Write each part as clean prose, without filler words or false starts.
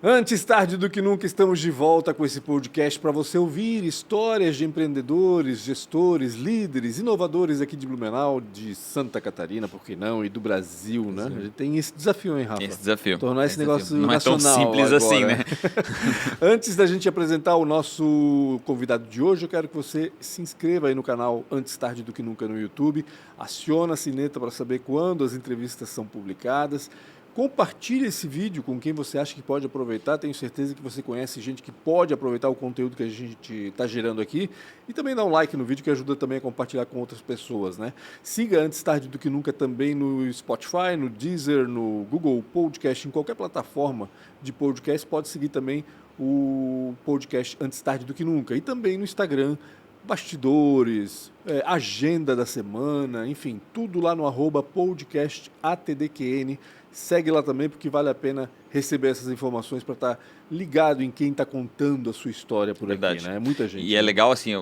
Antes tarde do que nunca, estamos de volta com esse podcast para você ouvir histórias de empreendedores, gestores, líderes, inovadores aqui de Blumenau, de Santa Catarina, por que não, e do Brasil, né? A gente tem esse desafio, hein, Rafa? Esse desafio. Tornar esse negócio não nacional é tão simples agora. assim, né? Antes da gente apresentar o nosso convidado de hoje, eu quero que você se inscreva aí no canal Antes Tarde do que Nunca no YouTube, aciona a sineta para saber quando as entrevistas são publicadas. Compartilhe esse vídeo com quem você acha que pode aproveitar. Tenho certeza que você conhece gente que pode aproveitar o conteúdo que a gente está gerando aqui. E também dá um like no vídeo, que ajuda também a compartilhar com outras pessoas, né? Siga Antes Tarde do que Nunca também no Spotify, no Deezer, no Google Podcast, em qualquer plataforma de podcast. Pode seguir também o podcast Antes Tarde do que Nunca. E também no Instagram, bastidores, agenda da semana, enfim, tudo lá no @podcastATDQN. Segue lá também, porque vale a pena receber essas informações para estar ligado em quem está contando a sua história por aqui, né? É muita gente. E é legal, assim,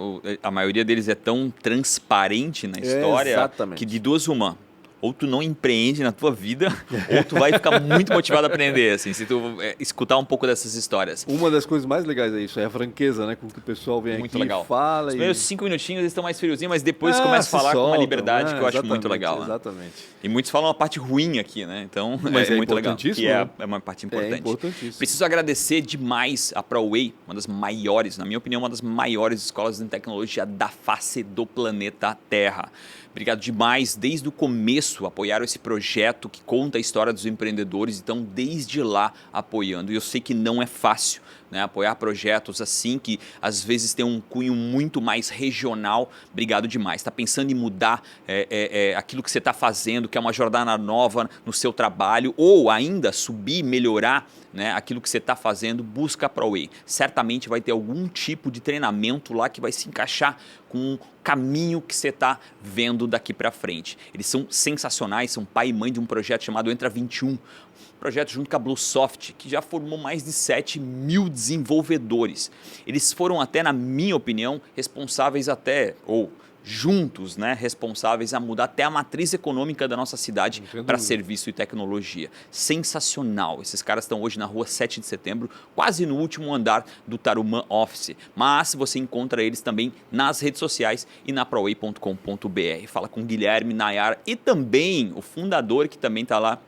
a maioria deles é tão transparente na história Exatamente. que de duas uma. Ou tu não empreende na tua vida, ou tu vai ficar muito motivado a aprender, assim, se tu escutar um pouco dessas histórias. Uma das coisas mais legais é isso, é a franqueza, né? Com que o pessoal vem muito aqui legal. e fala. Os primeiros 5 minutinhos eles estão mais friozinhos, mas depois começa a falar com uma liberdade que eu acho muito legal. Exatamente. Né? E muitos falam a parte ruim aqui, né? Então mas é muito legal. Que é uma parte importante. É importantíssimo. Preciso agradecer demais a ProWay, uma das maiores, na minha opinião, uma das maiores escolas de tecnologia da face do planeta Terra. Obrigado demais, desde o começo apoiaram esse projeto que conta a história dos empreendedores, então desde lá apoiando. E eu sei que não é fácil, né, apoiar projetos assim que às vezes tem um cunho muito mais regional. Obrigado demais. Está pensando em mudar aquilo que você está fazendo, que é uma jornada nova no seu trabalho, ou ainda subir, melhorar, né, aquilo que você está fazendo, busca a ProWay. Certamente vai ter algum tipo de treinamento lá que vai se encaixar com o caminho que você está vendo daqui para frente. Eles são sensacionais, são pai e mãe de um projeto chamado Entra 21, projeto junto com a Bluesoft, que já formou mais de 7 mil desenvolvedores. Eles foram até, na minha opinião, responsáveis juntos, né, responsáveis a mudar até a matriz econômica da nossa cidade para serviço e tecnologia. Sensacional. Esses caras estão hoje na rua 7 de setembro, quase no último andar do Tarumã Office. Mas você encontra eles também nas redes sociais e na proway.com.br. Fala com Guilherme, Nayar e também o fundador que também está lá,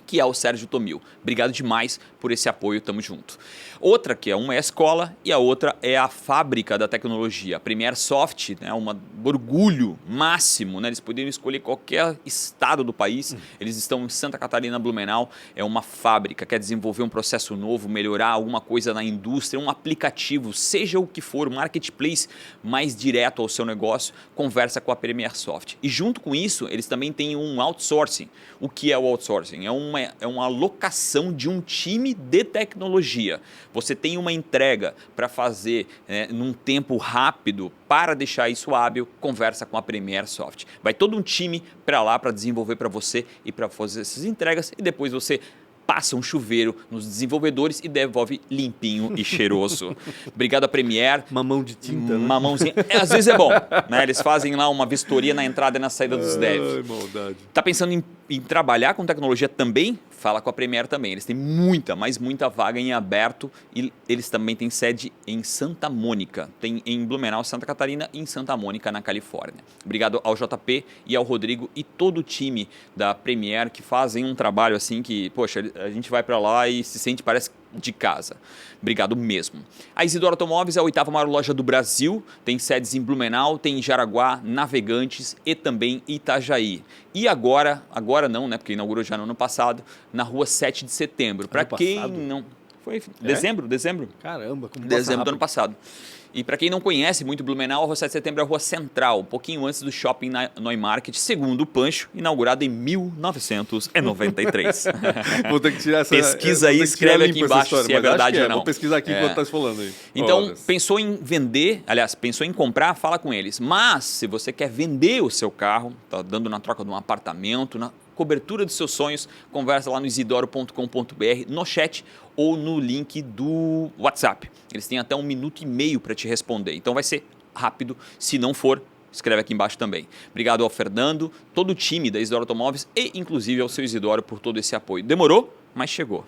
que é o Sérgio Tomil. Obrigado demais por esse apoio, tamo junto. Outra que uma é a escola e a outra é a fábrica da tecnologia. A Premier Soft, né, um orgulho máximo, né, eles poderiam escolher qualquer estado do país, eles estão em Santa Catarina, Blumenau, é uma fábrica, quer desenvolver um processo novo, melhorar alguma coisa na indústria, um aplicativo, seja o que for, um marketplace mais direto ao seu negócio, conversa com a Premier Soft. E junto com isso, eles também têm um outsourcing. O que é o outsourcing? É uma alocação de um time de tecnologia. Você tem uma entrega para fazer num tempo rápido, para deixar isso hábil, conversa com a Premier Soft. Vai todo um time para lá para desenvolver para você e para fazer essas entregas e depois você passa um chuveiro nos desenvolvedores e devolve limpinho e cheiroso. Obrigado a Premier. Mamão de tinta, né? Mamãozinha. Às vezes é bom, né? Eles fazem lá uma vistoria na entrada e na saída dos devs. Ai, maldade. Tá pensando em trabalhar com tecnologia também? Fala com a Premier também. Eles têm muita vaga em aberto e eles também têm sede em Santa Mônica. Tem em Blumenau, Santa Catarina e em Santa Mônica, na Califórnia. Obrigado ao JP e ao Rodrigo e todo o time da Premier que fazem um trabalho assim que, poxa, a gente vai para lá e se sente, parece de casa. Obrigado mesmo. A Isidoro Automóveis é a 8ª maior loja do Brasil, tem sedes em Blumenau, tem em Jaraguá, Navegantes e também Itajaí. E agora não, né, porque inaugurou já no ano passado, na rua 7 de setembro. Para quem não... Foi dezembro? Caramba, como dezembro do ano passado. E para quem não conhece muito Blumenau, a Rua 7 de Setembro é a rua central, um pouquinho antes do Shopping Neumarkt, segundo o Pancho, inaugurado em 1993. Vou ter que tirar essa... Pesquisa aí, escreve aqui embaixo se é verdade ou não. Vou pesquisar aqui enquanto está falando aí. Então, pensou em vender, aliás, pensou em comprar, fala com eles. Mas, se você quer vender o seu carro, tá dando na troca de um apartamento, na cobertura dos seus sonhos, conversa lá no isidoro.com.br, no chat ou no link do WhatsApp. Eles têm até 1 minuto e meio para te responder. Então vai ser rápido. Se não for, escreve aqui embaixo também. Obrigado ao Fernando, todo o time da Isidoro Automóveis e inclusive ao seu Isidoro por todo esse apoio. Demorou, mas chegou.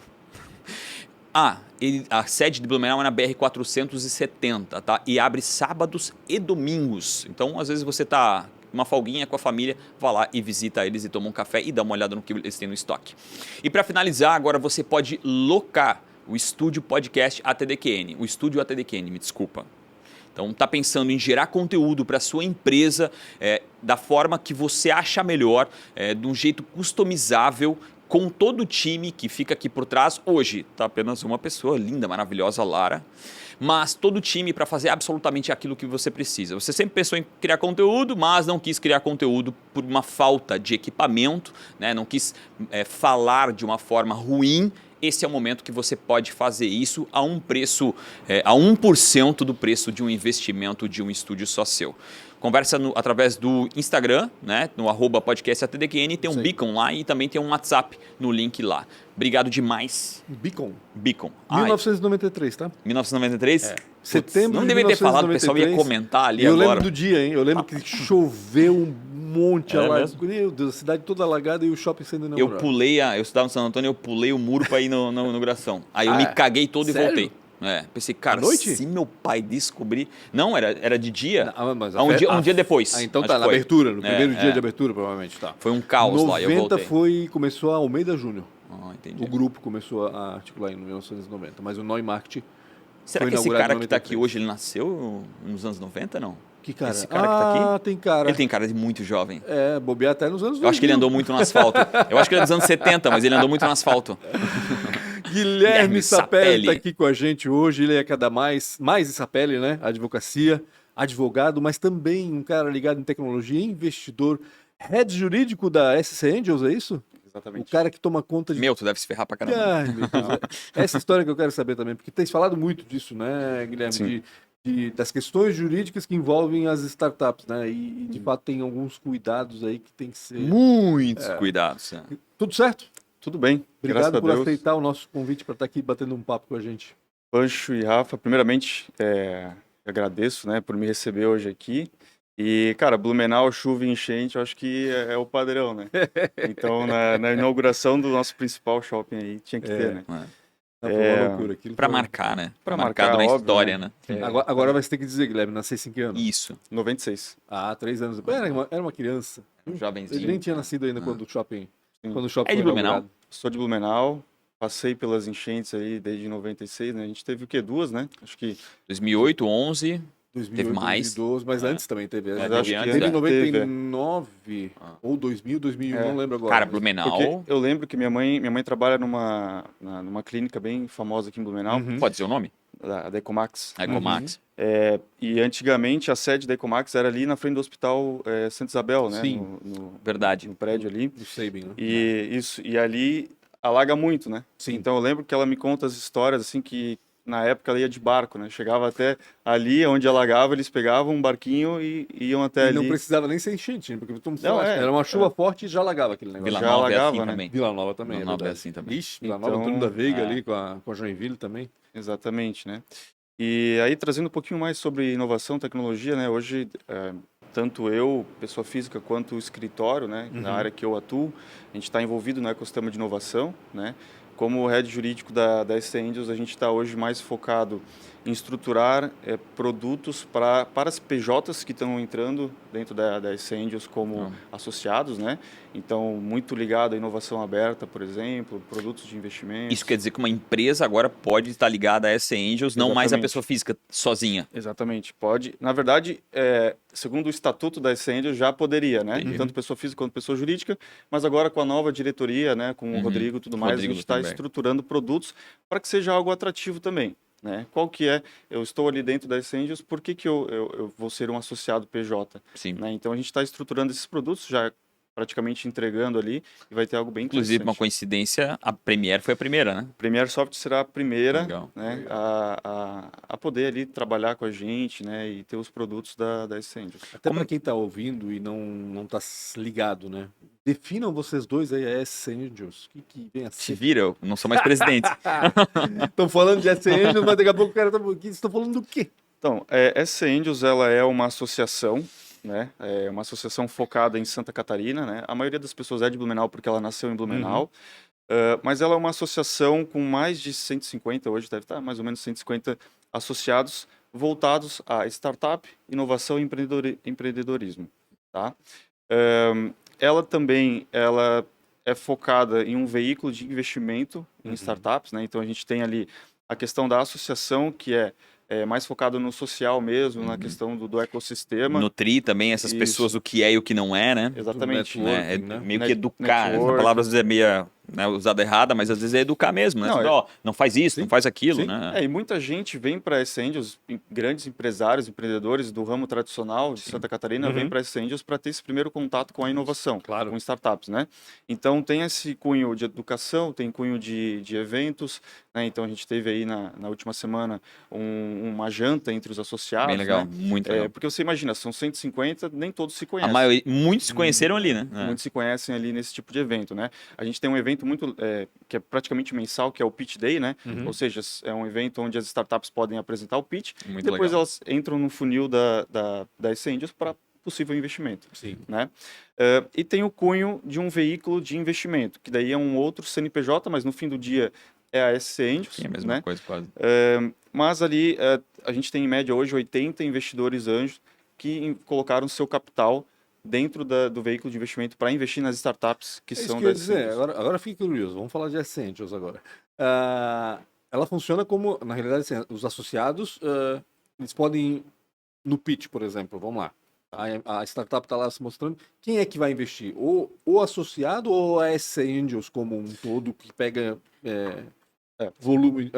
A sede de Blumenau é na BR-470, tá? E abre sábados e domingos. Então, às vezes você tá uma folguinha com a família, vá lá e visita eles e toma um café e dá uma olhada no que eles têm no estoque. E para finalizar, agora você pode locar o estúdio podcast ATDQN, o estúdio ATDQN, me desculpa. Então, está pensando em gerar conteúdo para a sua empresa da forma que você acha melhor, de um jeito customizável, com todo o time que fica aqui por trás. Hoje está apenas uma pessoa linda, maravilhosa, Lara, mas todo o time para fazer absolutamente aquilo que você precisa. Você sempre pensou em criar conteúdo, mas não quis criar conteúdo por uma falta de equipamento, né? Não quis falar de uma forma ruim. Esse é o momento que você pode fazer isso a um preço, a 1% do preço de um investimento de um estúdio só seu. Conversa através do Instagram, né, no @podcastATDQN, tem um beacon lá e também tem um WhatsApp no link lá. Obrigado demais. Beacon. 1993, tá? 1993? Setembro não deveria ter falado, o pessoal ia comentar ali agora. Eu lembro do dia, hein? Eu lembro que choveu um monte lá. Meu Deus, a cidade toda alagada e o shopping sendo inaugurado. Eu estudava no Santo Antônio, eu pulei o muro para ir na inauguração. Aí eu me caguei todo e voltei. Pensei, cara, se meu pai descobrir... Não, era de dia. Mas um dia depois. Então tá, na abertura, no primeiro dia de abertura, provavelmente. Tá. Foi um caos lá, eu voltei. Começou a Almeida Júnior. Entendi. O grupo começou a articular em 1990, mas o Neumarkt Será que esse cara que está aqui hoje, ele nasceu nos anos 90, não? Que cara? Esse cara que tá aqui? Tem cara. Ele tem cara de muito jovem. Bobear até nos anos 2000. Eu acho que ele andou muito no asfalto. Eu acho que ele é dos anos 70, mas ele andou muito no asfalto. Guilherme Sapelli está aqui com a gente hoje. Ele é cada mais Sapelli, né? Advocacia, advogado, mas também um cara ligado em tecnologia, investidor, head jurídico da SC Angels, é isso? Exatamente. O cara que toma conta de... Tu deve se ferrar pra caramba. Ai, meu Deus. Essa história que eu quero saber também, porque tens falado muito disso, né, Guilherme? Das questões jurídicas que envolvem as startups, né? E de fato tem alguns cuidados aí que tem que ser... Muitos cuidados. Tudo certo? Tudo bem. Obrigado por aceitar o nosso convite para estar aqui batendo um papo com a gente. Pancho e Rafa, primeiramente, agradeço, né, por me receber hoje aqui. E, cara, Blumenau, chuva e enchente, eu acho que é o padrão, né? Então, na inauguração do nosso principal shopping aí, tinha que ter, né? Foi uma loucura. Aquilo pra marcar, né? Pra marcar na óbvio, história, né? Agora vai ter que dizer, Guilherme, nascesse em que ano? Isso. 96. 3 anos. Era uma criança. Um jovenzinho. Ele nem tinha nascido ainda quando o shopping É de Blumenau? Sou de Blumenau. Passei pelas enchentes aí desde 96, né? A gente teve o quê? 2, né? Acho que... 2008, 11... 2008, teve mais. 2012, mas antes também teve. Acho que teve em 99 ou 2000, 2001, não lembro agora. Cara, Blumenau... Porque eu lembro que minha mãe trabalha numa clínica bem famosa aqui em Blumenau. Pode dizer o nome? A Decomax. A Ecomax. E antigamente a sede da Ecomax era ali na frente do Hospital Santa Isabel, né? Sim, verdade. No prédio ali. Do Sabin, né? E ali alaga muito, né? Sim. Então eu lembro que ela me conta as histórias assim que na época ela ia de barco, né? Chegava até ali onde alagava, eles pegavam um barquinho e iam até ali. Não precisava nem ser enchente, né? Porque era uma chuva forte e já alagava aquele negócio. Vila Já Nova alagava, assim né? também. Vila Nova também. Vila Nova é assim também. Ixi, Vila Nova, Antônio da Veiga ali com a Joinville também. Exatamente, né? E aí, trazendo um pouquinho mais sobre inovação, tecnologia, né? Hoje, tanto eu, pessoa física, quanto o escritório, né? Na área que eu atuo, a gente está envolvido no ecossistema de inovação, né? Como head jurídico da SC Angels, a gente está hoje mais focado em estruturar produtos para as PJs que estão entrando dentro da SC Angels como associados, né? Então, muito ligado à inovação aberta, por exemplo, produtos de investimento. Isso quer dizer que uma empresa agora pode estar ligada a SC Angels, não mais a pessoa física sozinha. Exatamente, pode. Na verdade, segundo o estatuto da SC Angels, já poderia, né? Tanto pessoa física quanto pessoa jurídica, mas agora com a nova diretoria, né? Com o Rodrigo e tudo mais, a gente está estruturando produtos para que seja algo atrativo também. Né? Qual que é? Eu estou ali dentro da SC Angels, por que eu vou ser um associado PJ? Sim. Né? Então a gente está estruturando esses produtos, já praticamente entregando ali, e vai ter algo bem interessante. Inclusive, uma coincidência, a Premiere foi a primeira, né? Premiere Soft será a primeira, Legal. né, a poder ali trabalhar com a gente, né, e ter os produtos da SC Angels. Até para quem está ouvindo e não está ligado, né? Definam vocês dois aí a SC Angels. O que vem a ser? Se vira, eu não sou mais presidente. Estão falando de SC Angels, mas daqui a pouco o cara estão falando do quê? Então, SC Angels, ela é uma associação, né? É uma associação focada em Santa Catarina, né? A maioria das pessoas é de Blumenau porque ela nasceu em Blumenau, Mas ela é uma associação com mais de 150, hoje deve estar mais ou menos 150 associados voltados a startup, inovação e empreendedorismo, tá? Ela também ela é focada em um veículo de investimento em startups, né? Então a gente tem ali a questão da associação, que é mais focado no social mesmo, na questão do ecossistema. Nutrir também essas Isso. pessoas o que é e o que não é, né? Exatamente. Né? É Networking, né? meio que educar. Essa Network. palavra às vezes é meio usada errada, mas às vezes é educar mesmo, né? Não, Ó, não faz isso, Sim. não faz aquilo, Sim. né? E muita gente vem para a Angels, grandes empresários, empreendedores do ramo tradicional de Santa Catarina, vem para a Angels para ter esse primeiro contato com a inovação, Claro. com startups, né? Então tem esse cunho de educação, tem cunho de eventos, né? Então a gente teve aí na última semana uma janta entre os associados, Bem legal, né? muito legal. Porque você imagina, são 150, nem todos se A conhecem. maioria, muitos se conheceram ali, né? Muitos se conhecem ali nesse tipo de evento, né? A gente tem um evento muito que é praticamente mensal, que é o Pitch Day, né? Ou seja, é um evento onde as startups podem apresentar o pitch, Muito depois legal. elas entram no funil da Angels para possível investimento, Sim. né? E tem o cunho de um veículo de investimento, que daí é um outro CNPJ, mas no fim do dia é a SC Angels, É a mesma né? coisa quase. Mas ali a gente tem em média hoje 80 investidores anjos que colocaram seu capital dentro do veículo de investimento para investir nas startups que É isso são que eu ia da dizer. Angels. Agora fiquei curioso. Vamos falar de Essentials agora. Ela funciona como, na realidade, assim, os associados, eles podem, no pitch, por exemplo, vamos lá. A startup está lá se mostrando. Quem é que vai investir? O associado ou a SC Angels como um todo, que pega volume,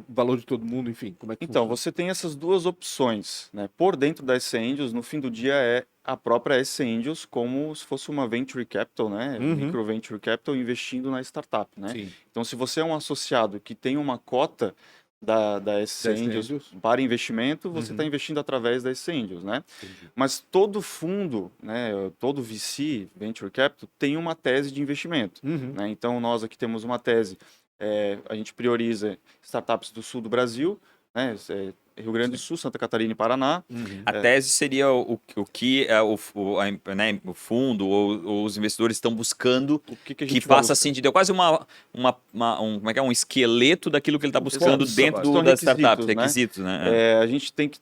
valor de todo mundo, enfim? Como é que Então, funciona? você tem essas duas opções, né? Por dentro da SC Angels, no fim do dia, é a própria SC Angels como se fosse uma venture capital, né? Micro venture capital investindo na startup, né? Sim. Então, se você é um associado que tem uma cota da SC Angels para investimento, você está investindo através da SC Angels, né? Entendi. Mas todo fundo, né, todo VC, Venture Capital, tem uma tese de investimento, né? Então, nós aqui temos uma tese, a gente prioriza startups do sul do Brasil, né? Rio Grande do Sul, Santa Catarina e Paraná. A tese seria o que né, o fundo ou os investidores estão buscando O que a que gente vai faça buscar? sentido. É quase como é que é? Um esqueleto daquilo que ele está buscando focos, dentro são das startups, requisitos, né? requisitos, né? A gente tem que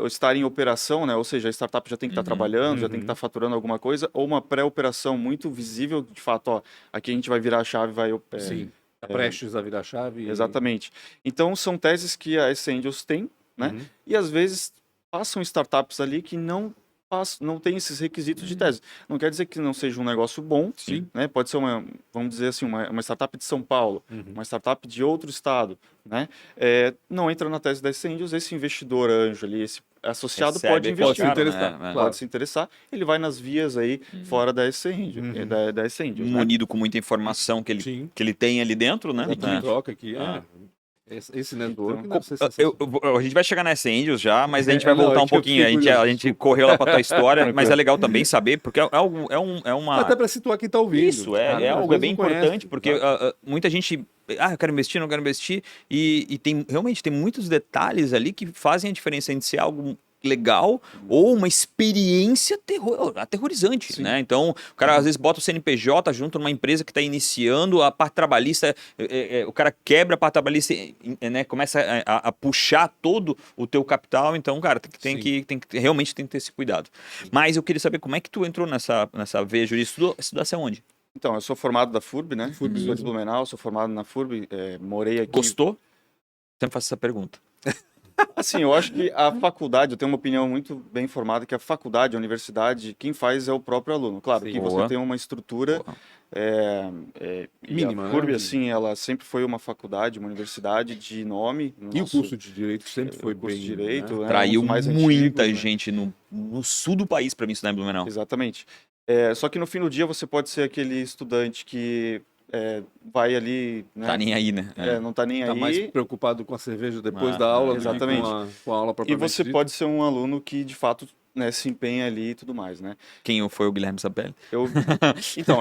estar em operação, né? Ou seja, a startup já tem que estar trabalhando, já tem que estar faturando alguma coisa, ou uma pré-operação muito visível, de fato, ó, aqui a gente vai virar a chave, vai... Sim. Tá prestes a virar chave. Exatamente. Então, são teses que a SC Angels tem, né? E às vezes passam startups ali que não tem esses requisitos de tese. Não quer dizer que não seja um negócio bom, Sim. né? Pode ser vamos dizer assim, uma startup de São Paulo, uma startup de outro estado, né? Não entra na tese da SC Angels, esse investidor anjo ali, esse associado Recebe pode aquele investir. Pode se cara, interessar, né? claro. Pode se interessar, ele vai nas vias aí fora da SC Angels, da SC Angels, né? Munido com muita informação que Sim. ele tem ali dentro, né? E que É. troca aqui. Esse network deve ser sensacional. A gente vai chegar nessa Angels já, mas a gente vai Não, voltar é um que eu pouquinho. fiquei A curioso, gente desculpa. correu lá para tua história, mas é legal também saber, porque é uma. Até para situar quem está ouvindo. Isso, Cara, às algo vezes bem não conhece, importante, porque exato. muita gente. Eu quero investir, não quero investir. E realmente tem muitos detalhes ali que fazem a diferença entre ser algo legal ou uma experiência aterrorizante, Sim. né? Então, o cara às vezes bota o CNPJ junto numa empresa que está iniciando, a parte trabalhista, o cara quebra a parte trabalhista, né? Começa a puxar todo o teu capital, então, cara, realmente tem que ter esse cuidado. Mas eu queria saber como é que tu entrou nessa veia jurídica, estudasse aonde? Então, eu sou formado da FURB, né? FURB Sou de mesmo. Blumenau, sou formado na FURB, morei aqui. Gostou? Sempre faço essa pergunta. Assim, eu acho que a faculdade, eu tenho uma opinião muito bem formada, que a faculdade, a universidade, quem faz é o próprio aluno. Claro Sim. que Boa. você tem uma estrutura Mínima, e a FURB, né? assim, ela sempre foi uma faculdade, uma universidade de nome. E o curso de Direito sempre foi o curso bem... de Direito, né? né? Traiu um dos mais muita antigos, né? gente no sul do país para mim estudar em Blumenau. Exatamente. Só que no fim do dia você pode ser aquele estudante que vai ali, né? Tá nem aí, né? Não tá nem Tá aí. mais preocupado com a cerveja depois Ah, da aula do que exatamente. com a aula E propriamente você dita. pode ser um aluno que, de fato, né, se empenha ali e tudo mais, né? Quem foi o Guilherme Sapelli? Então,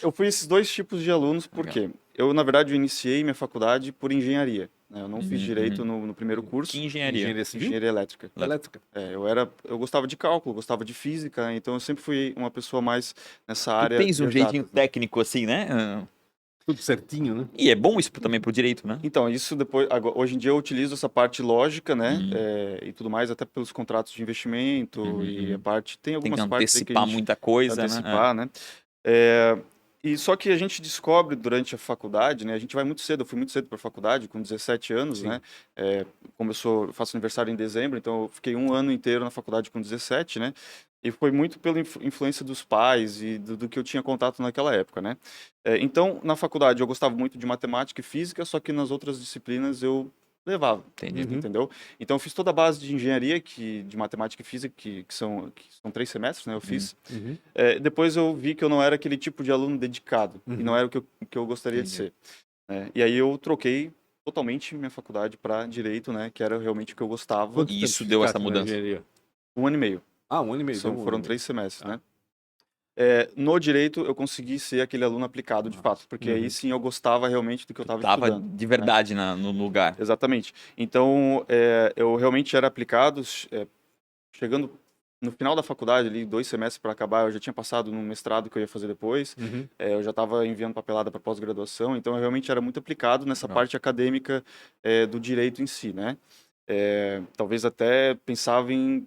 eu fui esses dois tipos de alunos, porque eu, na verdade, eu iniciei minha faculdade por engenharia, né? Eu não fiz direito no primeiro curso. Que engenharia? Engenharia civil? Engenharia elétrica. Elétrica. Eu gostava de cálculo, gostava de física, então eu sempre fui uma pessoa mais nessa Tu área tens de um jeitinho exatas, né? técnico assim, né? Tudo certinho, né? E é bom isso também pro direito, né? Então, isso depois, hoje em dia eu utilizo essa parte lógica, né, e tudo mais, até pelos contratos de investimento e a parte, tem Tem que algumas partes aí que a antecipar gente muita coisa, antecipar, né? É, e só que a gente descobre durante a faculdade, né? A gente vai muito cedo, eu fui muito cedo para a faculdade, com 17 anos, Sim. né? Como eu faço aniversário em dezembro, então eu fiquei um ano inteiro na faculdade com 17, né? E foi muito pela influência dos pais e do que eu tinha contato naquela época, né? Então, na faculdade eu gostava muito de matemática e física, só que nas outras disciplinas eu levava. Entendi. Entendeu? Então eu fiz toda a base de engenharia, de matemática e física, que são 3 semestres, né? Eu fiz. Depois eu vi que eu não era aquele tipo de aluno dedicado, e não era o que eu gostaria de ser. E aí eu troquei totalmente minha faculdade para direito, né? Que era realmente o que eu gostava. Quanto E tempo isso deu essa ficaste na mudança? engenharia? 1 ano e meio. Ah, 1 ano e meio. então, Foram 1 ano e 3 meio. semestres, Ah. né? No direito eu consegui ser aquele aluno aplicado de fato, porque aí sim eu gostava realmente do que eu estava Tava estudando. de verdade no lugar. Exatamente. Então, eu realmente era aplicado, chegando no final da faculdade, ali, 2 semestres para acabar, eu já tinha passado no mestrado que eu ia fazer depois, eu já estava enviando papelada para pós-graduação, então eu realmente era muito aplicado nessa parte acadêmica do direito em si, né? Talvez até pensava em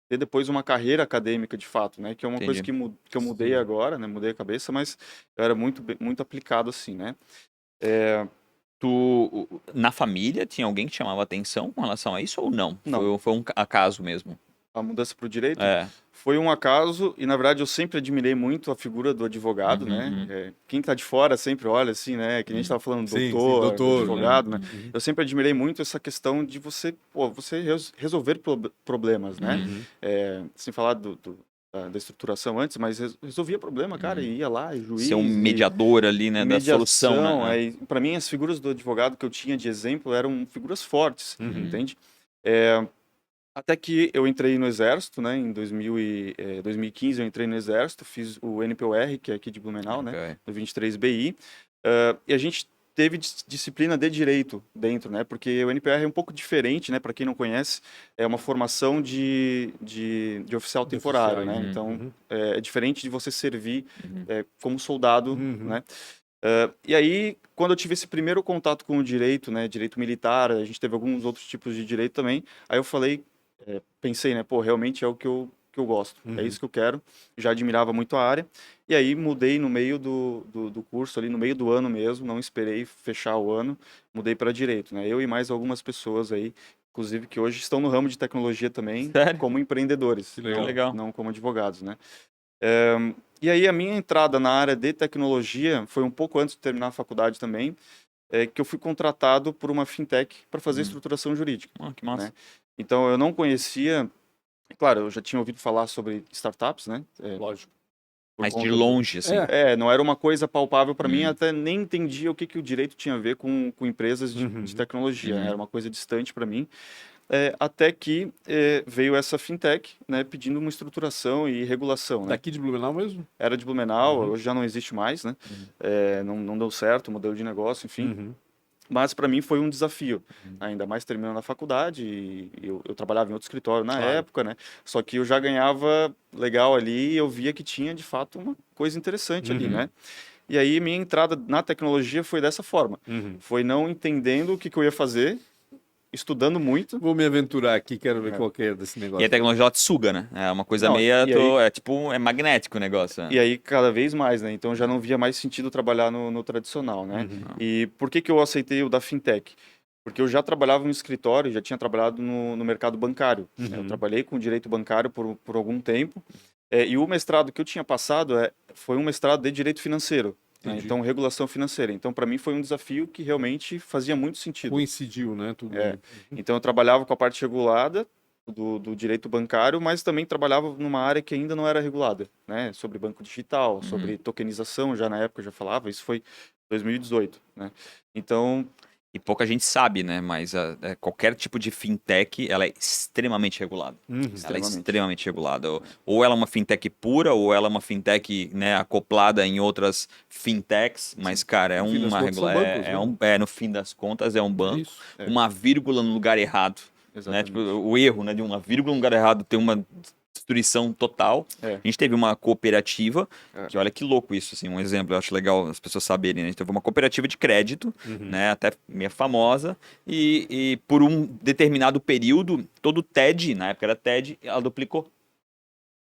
ter depois uma carreira acadêmica de fato, né? Que é uma coisa que eu mudei agora, né? Mudei a cabeça, mas eu era muito aplicado assim, né? Na família, tinha alguém que chamava atenção com relação a isso ou não? Não. Foi um acaso mesmo? A mudança para o direito É. foi um acaso e, na verdade, eu sempre admirei muito a figura do advogado, né? Quem está de fora sempre olha assim, né? Que nem a gente estava falando, Sim, doutor, advogado, né? né? Eu sempre admirei muito essa questão de você resolver problemas, né? Sem falar da estruturação antes, mas resolvia problema, cara, e ia lá, e juiz... Ser um mediador ali, né, da solução, né? Para mim, as figuras do advogado que eu tinha de exemplo eram figuras fortes, entende? Até que eu entrei no Exército, né? Em 2015 eu entrei no Exército, fiz o NPOR, que é aqui de Blumenau, né? No 23BI. E a gente teve disciplina de direito dentro, né? Porque o NPR é um pouco diferente, né? Para quem não conhece, é uma formação de oficial temporário, né? Então, é diferente de você servir como soldado, né? E aí, quando eu tive esse primeiro contato com o direito, né? Direito militar, a gente teve alguns outros tipos de direito também. Aí eu pensei, né? Pô, realmente é o que eu gosto. É isso que eu quero. Já admirava muito a área. E aí mudei no meio do curso, ali no meio do ano mesmo, não esperei fechar o ano, mudei para direito, né? Eu e mais algumas pessoas aí, inclusive que hoje estão no ramo de tecnologia também, como empreendedores, não como advogados, né? E aí a minha entrada na área de tecnologia foi um pouco antes de terminar a faculdade também, que eu fui contratado por uma fintech para fazer estruturação jurídica. Que massa. Né? Então eu não conhecia, claro, eu já tinha ouvido falar sobre startups, né? Lógico. Mas de longe, assim. Não era uma coisa palpável para mim, até nem entendia o que o direito tinha a ver com empresas de tecnologia, era uma coisa distante para mim. Até que veio essa fintech, né, pedindo uma estruturação e regulação. Né? Daqui de Blumenau mesmo? Era de Blumenau, hoje já não existe mais, né? Não deu certo o modelo de negócio, enfim. Mas para mim foi um desafio, ainda mais terminando a faculdade, e eu trabalhava em outro escritório na época, né? Só que eu já ganhava legal ali e eu via que tinha, de fato, uma coisa interessante ali, né? E aí minha entrada na tecnologia foi dessa forma. Foi não entendendo o que eu ia fazer, estudando muito. Vou me aventurar aqui, quero ver qual que é desse negócio. E a tecnologia ela te suga, né? É uma coisa é magnético o negócio. Né? E aí cada vez mais, né? Então já não via mais sentido trabalhar no tradicional, né? E por que eu aceitei o da fintech? Porque eu já trabalhava no escritório, já tinha trabalhado no mercado bancário. Eu trabalhei com direito bancário por algum tempo. E o mestrado que eu tinha passado foi um mestrado de direito financeiro. Então, regulação financeira. Então, para mim, foi um desafio que realmente fazia muito sentido. Coincidiu, né? Tudo. Então, eu trabalhava com a parte regulada do direito bancário, mas também trabalhava numa área que ainda não era regulada, né? Sobre banco digital, sobre tokenização, já na época eu já falava, isso foi 2018, né? Então... E pouca gente sabe, né? Mas qualquer tipo de fintech, ela é extremamente regulada. Ela é extremamente regulada. Ou ela é uma fintech pura, ou ela é uma fintech, né, acoplada em outras fintechs. Mas, cara, é uma regulação. No fim das contas, é um banco. Uma vírgula no lugar errado. Né? Tipo, o erro, né, de uma vírgula no lugar errado ter uma destruição total. É. A gente teve uma cooperativa, que olha que louco isso, assim, um exemplo, eu acho legal as pessoas saberem, né? A gente teve uma cooperativa de crédito, né, até meio famosa, e por um determinado período, todo o TED, na época era TED, ela duplicou.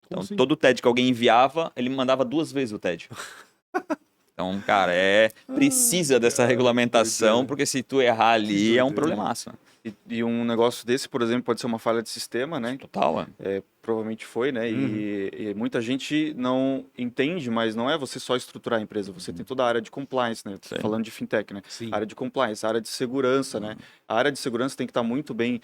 Então, assim? todo o TED que alguém enviava, ele mandava 2 vezes o TED. Então, cara, precisa dessa regulamentação, porque se tu errar ali, é um problemaço. Né? E um negócio desse, por exemplo, pode ser uma falha de sistema, né? Total, Provavelmente foi, né? E muita gente não entende, mas não é você só estruturar a empresa, você tem toda a área de compliance, né? Sim. Falando de fintech, né? Sim. A área de compliance, a área de segurança, né? A área de segurança tem que estar muito bem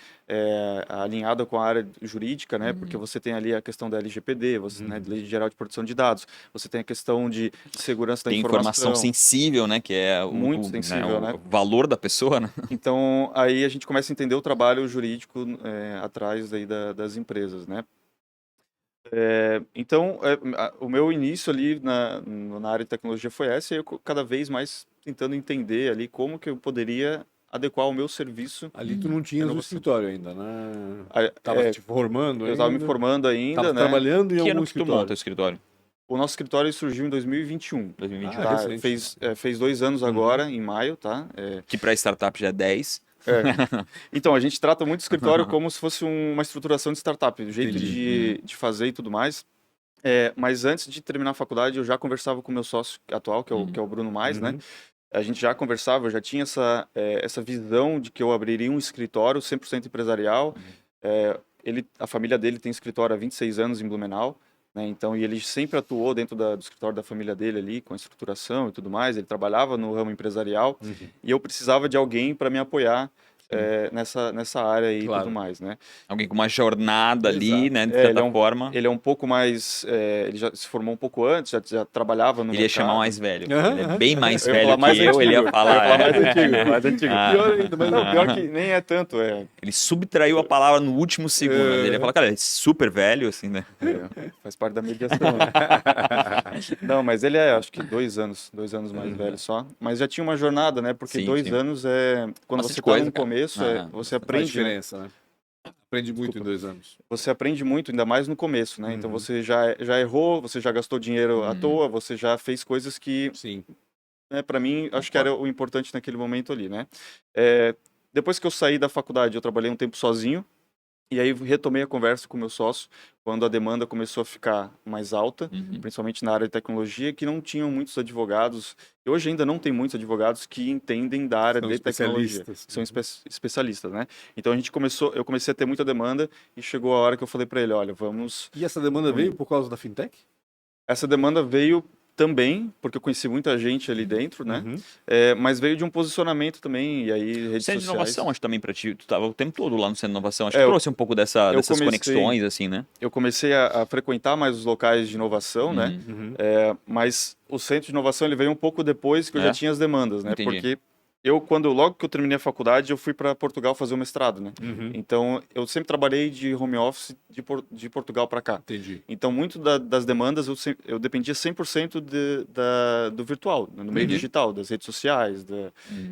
alinhada com a área jurídica, né? Porque você tem ali a questão da LGPD, né? Lei Geral de Proteção de Dados, você tem a questão de segurança da tem informação sensível, né? Que é muito sensível, né? O valor da pessoa, né? Então, aí a gente começa a entender o trabalho jurídico atrás aí das empresas, né? Então, o meu início ali na área de tecnologia foi essa, e eu cada vez mais tentando entender ali como que eu poderia adequar o meu serviço. Ali tu não tinhas um escritório ainda, né? Tava te formando Eu estava me ainda? formando ainda, Tava né? trabalhando em Que algum ano que tu escritório? monta o escritório? O nosso escritório surgiu em 2021. 2021. Tá? Recente. Fez 2 anos agora, em maio, tá? Que para startup já é 10. Então, a gente trata muito o escritório como se fosse uma estruturação de startup, o jeito de fazer e tudo mais. Mas antes de terminar a faculdade, eu já conversava com o meu sócio atual, que é o Bruno Mais, né? A gente já conversava, eu já tinha essa visão de que eu abriria um escritório 100% empresarial. A família dele tem escritório há 26 anos em Blumenau, né? Então, e ele sempre atuou dentro do escritório da família dele ali, com a estruturação e tudo mais. Ele trabalhava no ramo empresarial e eu precisava de alguém para me apoiar nessa área aí e tudo mais, né? Alguém com uma jornada ali, né, de ele certa forma. Ele é um pouco mais... ele já se formou um pouco antes, já trabalhava no Ele ia mercado. chamar mais velho. Ele é bem mais Eu ia velho falar mais que eu, ele ia antigo. falar. Eu ia falar mais antigo, mais antigo. Pior ainda, mas Não, pior que nem é tanto, Ele subtraiu a palavra no último segundo. Ele ia falar, cara, ele é super velho, assim, né? Faz parte da mediação. Né? Não, mas ele acho que 2 anos mais velho só. Mas já tinha uma jornada, né? Porque Sim, 2 sim. anos quando Bastante você coisa, tá no cara. começo, você faz aprende, diferença, né? Aprende muito em 2 anos. Você aprende muito, ainda mais no começo, né? Então você já errou, você já gastou dinheiro à toa, você já fez coisas que, Sim. né, para mim, acho que era o importante naquele momento ali, né? Depois que eu saí da faculdade, eu trabalhei um tempo sozinho, e aí retomei a conversa com o meu sócio, quando a demanda começou a ficar mais alta, principalmente na área de tecnologia, que não tinham muitos advogados, e hoje ainda não tem muitos advogados que entendem da área de tecnologia, são especialistas, né? Então eu comecei a ter muita demanda, e chegou a hora que eu falei para ele, olha, vamos... E essa demanda veio por causa da fintech? Essa demanda veio também, porque eu conheci muita gente ali dentro, né? Mas veio de um posicionamento também, e aí redes Centro sociais. de inovação, acho também pra ti. Tu tava o tempo todo lá no Centro de Inovação. Acho que trouxe um pouco dessas conexões, assim, né? Eu comecei a frequentar mais os locais de inovação, né? Mas o Centro de Inovação ele veio um pouco depois que eu já tinha as demandas, né? Entendi. Porque logo que eu terminei a faculdade, eu fui para Portugal fazer o mestrado, né? Então, eu sempre trabalhei de home office de Portugal para cá. Entendi. Então, muito das demandas eu dependia 100% do virtual, no meio digital, das redes sociais,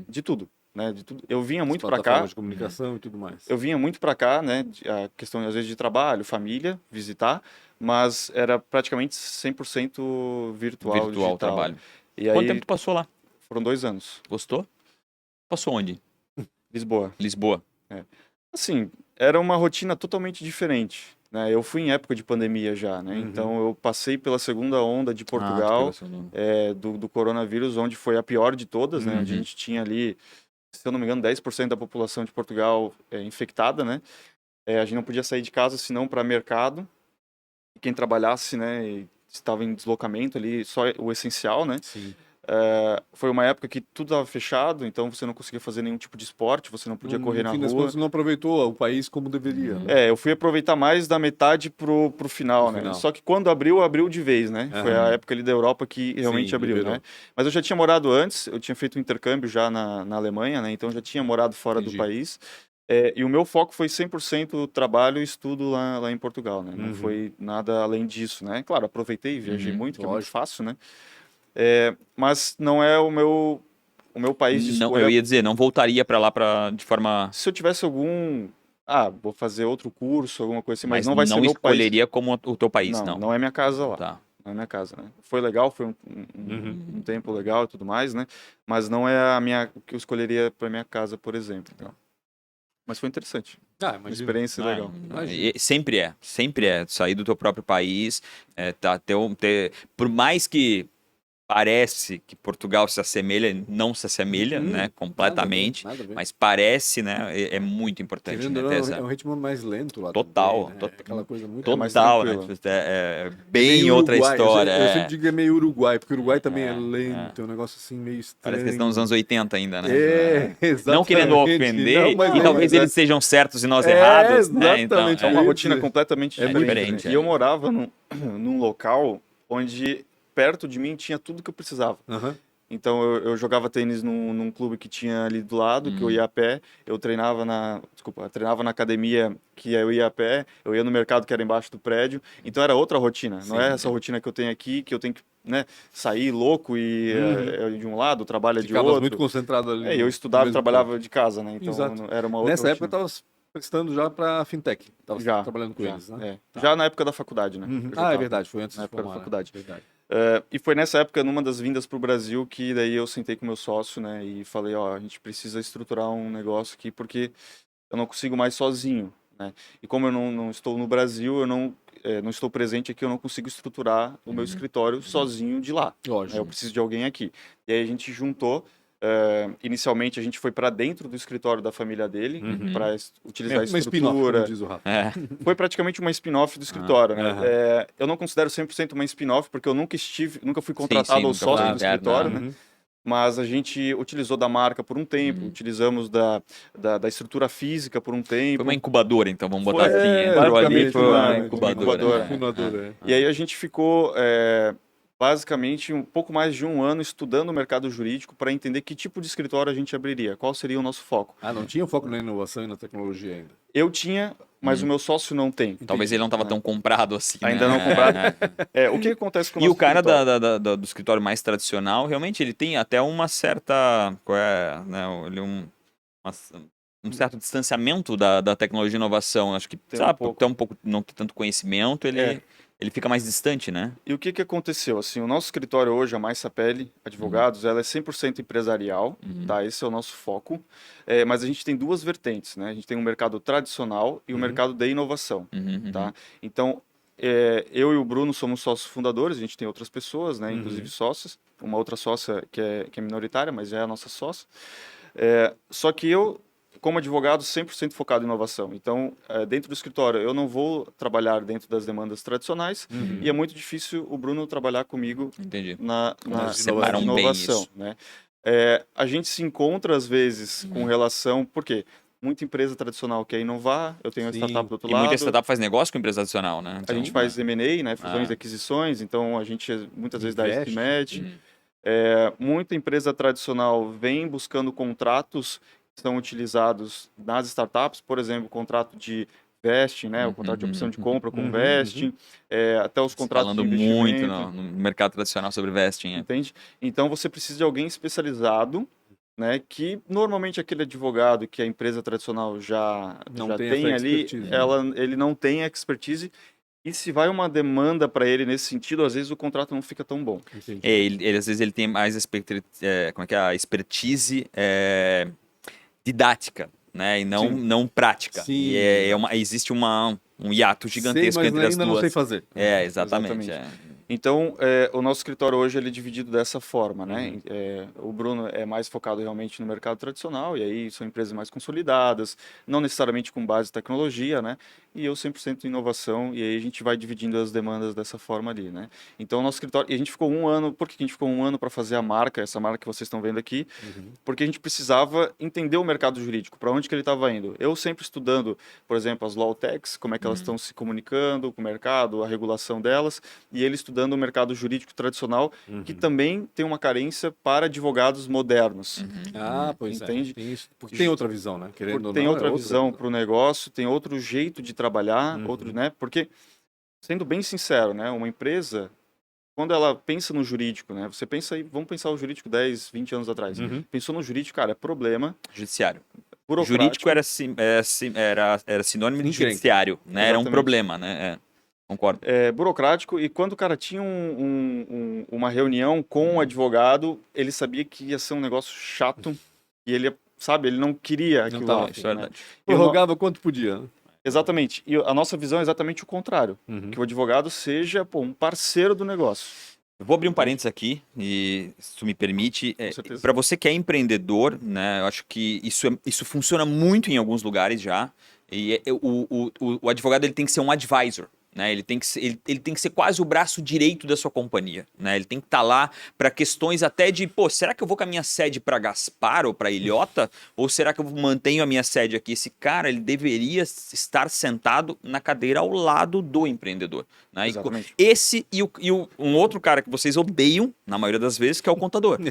de tudo, né? De tudo. Eu vinha muito para cá. Plataformas de comunicação e tudo mais. Eu vinha muito para cá, né? A questão, às vezes, de trabalho, família, visitar, mas era praticamente 100% virtual, digital. O trabalho. E Quanto aí, tempo tu passou lá? foram 2 anos. Gostou? Passou onde? Lisboa. Lisboa. Assim, era uma rotina totalmente diferente, né? Eu fui em época de pandemia já, né? Então eu passei pela segunda onda de Portugal, do coronavírus, onde foi a pior de todas, né? Onde a gente tinha ali, se eu não me engano, 10% da população de Portugal infectada, né? A gente não podia sair de casa senão para mercado. Quem trabalhasse, né, e estava em deslocamento ali, só o essencial, né? Sim. Foi uma época que tudo estava fechado, então você não conseguia fazer nenhum tipo de esporte, você não podia correr na No fim das rua. contas, não aproveitou o país como deveria. Né? Eu fui aproveitar mais da metade pro final, né? Só que quando abriu de vez, né? Foi a época ali da Europa que realmente abriu, liberou. né? Mas eu já tinha morado antes, eu tinha feito um intercâmbio já na Alemanha, né? Então eu já tinha morado fora do país. E o meu foco foi 100% trabalho e estudo lá em Portugal, né? Não foi nada além disso, né? Claro, aproveitei, viajei muito, que é muito fácil, né? Mas não é o meu país de Não, escolha. eu ia dizer, não voltaria para lá de forma... Se eu tivesse algum vou fazer outro curso, alguma coisa assim, mas Mas não vai ser não meu país. escolheria como o teu país, Não, não. não é minha casa lá. Tá. Não é minha casa, né? Foi legal, foi um tempo legal e tudo mais, né? Mas não é o que eu escolheria para minha casa, por exemplo. Tá? Mas foi interessante. Ah, Uma imagina. experiência legal. Imagina. Sempre é. Sair do teu próprio país, por mais que parece que Portugal se assemelha, não se assemelha, né, completamente, Nada a ver. mas parece, né, é muito importante, Querendo né, ou ter não, essa... é um ritmo mais lento lá Total, também, né? É aquela coisa muito É mais total, né, tranquilo. é É bem meio outra Uruguai. história, Eu sempre digo que é meio Uruguai, porque o Uruguai também é É, lento, é um negócio assim meio estranho. Parece que eles estão nos anos 80 ainda, né? Exatamente. Não querendo ofender, Não, mas e é talvez verdade. eles sejam certos e nós errados, né? Então, exatamente. É uma eu ia rotina dizer. completamente É muito diferente. diferente, E eu morava num local onde perto de mim tinha tudo que eu precisava. Aham. Então eu jogava tênis num clube que tinha ali do lado, que eu ia a pé, eu treinava treinava na academia que eu ia a pé, eu ia no mercado que era embaixo do prédio. Então era outra rotina, não é essa rotina que eu tenho aqui, que eu tenho que, né, sair louco e de um lado, trabalha de Ficavas muito outro. concentrado ali Eu no estudava e mesmo trabalhava ponto. de casa, né? Então Exato. era uma outra Nessa época rotina. eu estava prestando já para fintech. Estava Já, trabalhando com já, eles, né? Tá. Já na época da faculdade, né? Uhum. Eu já Ah, é tava, verdade. Foi antes na de época da formar, né? faculdade. Verdade. E foi nessa época, numa das vindas para o Brasil, que daí eu sentei com meu sócio, né, e falei, ó, a gente precisa estruturar um negócio aqui porque eu não consigo mais sozinho, né? E como eu não estou no Brasil, eu não estou presente aqui, eu não consigo estruturar o meu escritório sozinho de lá. Né? Lógico. Eu preciso de alguém aqui. E aí a gente juntou. Inicialmente a gente foi para dentro do escritório da família dele para utilizar a Uma spin-off, como estrutura. diz o Rafa. Foi praticamente uma spin-off do escritório, né? aham. Eu não considero 100% uma spin-off, porque eu nunca fui sim, contratado ou nunca sócio foi do interno, escritório, né? né? Uhum. Mas a gente utilizou da marca por um tempo, utilizamos da estrutura física por um Foi tempo. uma incubadora, então, vamos botar Foi, assim. Entrou ali, basicamente foi uma uma incubadora. incubadora. E aí a gente ficou basicamente um pouco mais de um ano estudando o mercado jurídico para entender que tipo de escritório a gente abriria, qual seria o nosso foco. Ah, não tinha foco na inovação e na tecnologia ainda. Eu tinha, mas o meu sócio não tem. Talvez ele não estava tão comprado assim, Ainda né? não comprado. O que acontece com o E nosso o cara escritório? do escritório mais tradicional, realmente, ele tem até uma certa, um certo distanciamento da tecnologia e inovação. Acho que, Tem um sabe, pouco. tem um pouco, não tem tanto conhecimento, ele fica mais distante, né? E o que aconteceu? Assim, o nosso escritório hoje, a Mais Sapelli Advogados, ela é 100% empresarial, tá? Esse é o nosso foco. Mas a gente tem duas vertentes, né? A gente tem um mercado tradicional e o mercado de inovação, tá? Então, eu e o Bruno somos sócios fundadores, a gente tem outras pessoas, né? Inclusive sócias. Uma outra sócia que é minoritária, mas é a nossa sócia. Só que eu, como advogado, 100% focado em inovação. Então, dentro do escritório, eu não vou trabalhar dentro das demandas tradicionais e é muito difícil o Bruno trabalhar comigo Entendi. na separam bem inovação. isso. Né? A gente se encontra, às vezes, com relação... Por quê? Muita empresa tradicional quer inovar, eu tenho a Sim. startup do outro E lado. muita startup faz negócio com empresa tradicional, né? A gente Então, faz M&A, né? Fusões e aquisições, então a gente muitas vezes dá Investe. esse match. Muita empresa tradicional vem buscando contratos que são utilizados nas startups, por exemplo, o contrato de vesting, né, o contrato de opção de compra com vesting, até os contratos falando de muito investimento, no mercado tradicional sobre vesting. entende? Então você precisa de alguém especializado, né, que normalmente aquele advogado que a empresa tradicional já Não tem tem essa ali, expertise, né? ele não tem expertise. E se vai uma demanda para ele nesse sentido, às vezes o contrato não fica tão bom. Entendi. Às vezes ele tem mais a expertise didática, né? E não prática. Sim, E existe um hiato gigantesco sei, mas entre as ainda duas. não sei fazer. Exatamente. Então, o nosso escritório hoje ele é dividido dessa forma, né? O Bruno é mais focado realmente no mercado tradicional, e aí são empresas mais consolidadas, não necessariamente com base em tecnologia, né? E eu 100% em inovação, e aí a gente vai dividindo as demandas dessa forma ali, né? Então, o nosso escritório... E a gente ficou um ano... Por que a gente ficou um ano para fazer a marca, essa marca que vocês estão vendo aqui? Porque a gente precisava entender o mercado jurídico, para onde que ele estava indo. Eu sempre estudando, por exemplo, as law techs, como é que elas estão se comunicando com o mercado, a regulação delas, e ele estudando o mercado jurídico tradicional, que também tem uma carência para advogados modernos. Ah, pois Entende? Tem isso. Porque tem outra visão, né? Querendo ou Tem não, outra é visão para o negócio, tem outro jeito de trabalhar, outro, né? Porque, sendo bem sincero, né? Uma empresa, quando ela pensa no jurídico, né? Você vamos pensar o jurídico 10, 20 anos atrás. Pensou no jurídico, cara, é problema. Judiciário. Jurídico burocrático. era sinônimo de Encrenca. judiciário, né? Era um Exatamente. problema, né? Concordo. Burocrático, e quando o cara tinha uma reunião com o advogado, ele sabia que ia ser um negócio chato e ele, sabe, ele não queria aquilo tava lá. afim, Isso é né? verdade. E o no- Prorrogava quanto podia, né? Exatamente. E a nossa visão é exatamente o contrário. Uhum. Que o advogado seja, pô, um parceiro do negócio. Eu vou abrir um parênteses aqui, e se tu me permite, certeza. para você que é empreendedor, né, eu acho que isso funciona muito em alguns lugares já, e o advogado ele tem que ser um advisor, né, ele tem que ser quase o braço direito da sua companhia, né, ele tem que estar lá para questões até de, pô, será que eu vou com a minha sede para Gaspar ou para Ilhota, ou será que eu mantenho a minha sede aqui? Esse cara, ele deveria estar sentado na cadeira ao lado do empreendedor, né? Exatamente. Esse e um outro cara que vocês odeiam, na maioria das vezes, que é o contador, né?